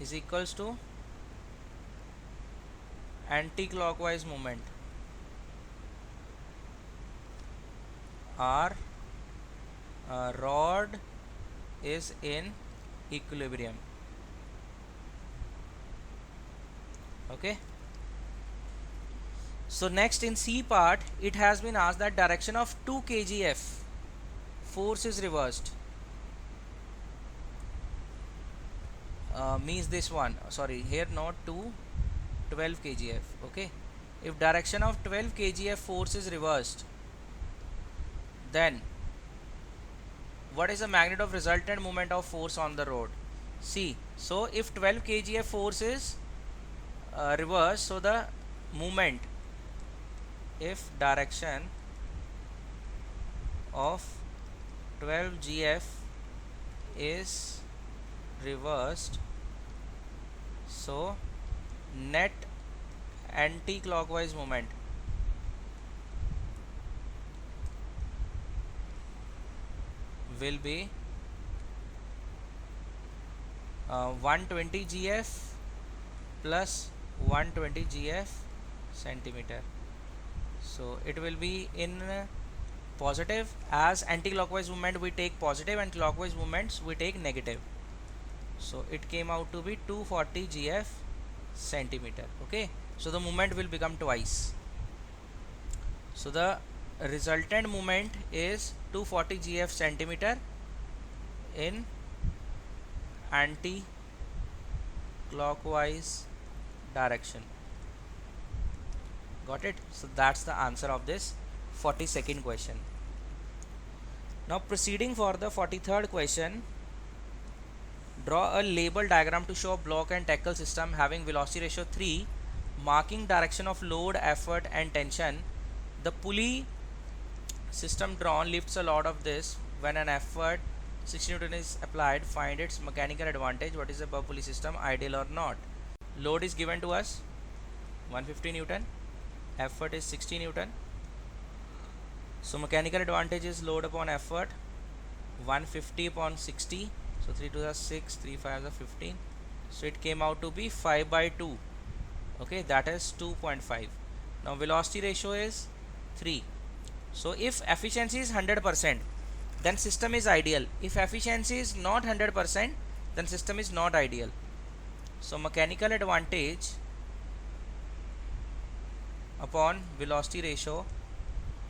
is equals to anti-clockwise movement, our rod is in equilibrium. Okay, so next in C part, it has been asked that direction of 2 kgf force is reversed. Means this one, sorry, here not 2, 12 kgf. Okay, if direction of 12 kgf force is reversed, then what is the magnitude of resultant moment of force on the rod? See, so if 12 kgf force is reversed, so the moment, if direction of 12 gf is reversed, so net anti-clockwise moment will be 120 gf plus 120 gf centimeter. So it will be in positive, as anti-clockwise movement we take positive and clockwise movements we take negative. So it came out to be 240 gf centimeter. Okay, so the movement will become twice. So the resultant movement is 240 gf centimeter in anti-clockwise direction. Got it? So that's the answer of this 42nd question. Now proceeding for the 43rd question, draw a label diagram to show block and tackle system having velocity ratio 3, marking direction of load, effort and tension. The pulley system drawn lifts a lot of this. When an effort 60 Newton is applied, find its mechanical advantage. What is the above pulley system, ideal or not? Load is given to us 150 Newton, effort is 60 Newton. So mechanical advantage is load upon effort 150 upon 60. So 3 to the 6, 3 5 the 15. So it came out to be 5 by 2. Okay, that is 2.5. Now velocity ratio is 3. So if efficiency is 100%, then system is ideal. If efficiency is not 100%, then system is not ideal. So mechanical advantage upon velocity ratio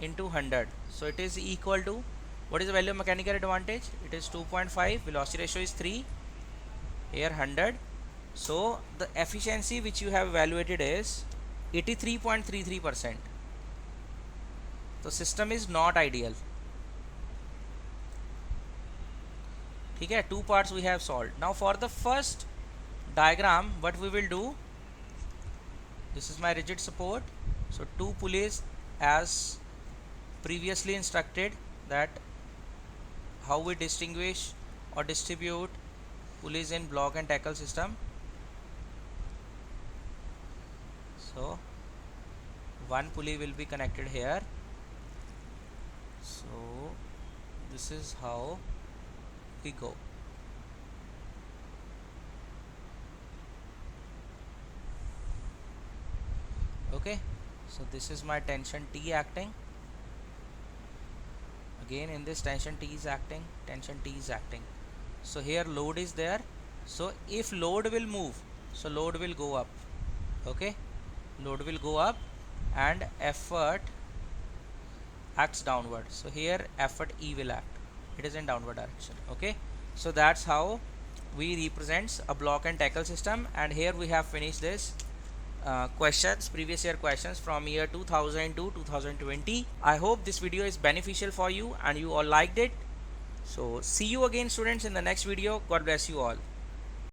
into 100. So it is equal to, what is the value of mechanical advantage? It is 2.5. Velocity ratio is 3. Here 100. So the efficiency which you have evaluated is 83.33%. So system is not ideal. Okay, 2 parts we have solved. Now for the first diagram, what we will do, this is my rigid support. So 2 pulleys as previously instructed, that how we distinguish or distribute pulleys in block and tackle system. So one pulley will be connected here. So this is how we go. Okay, so this is my tension T acting. Again in this tension T is acting, tension T is acting. So here load is there. So if load will move, so load will go up. Okay, load will go up and effort acts downward. So here effort E will act, it is in downward direction. Okay, so that's how we represents a block and tackle system. And here we have finished this questions, previous year questions from year 2000 to 2020. I hope this video is beneficial for you and you all liked it. So see you again students in the next video. God bless you all.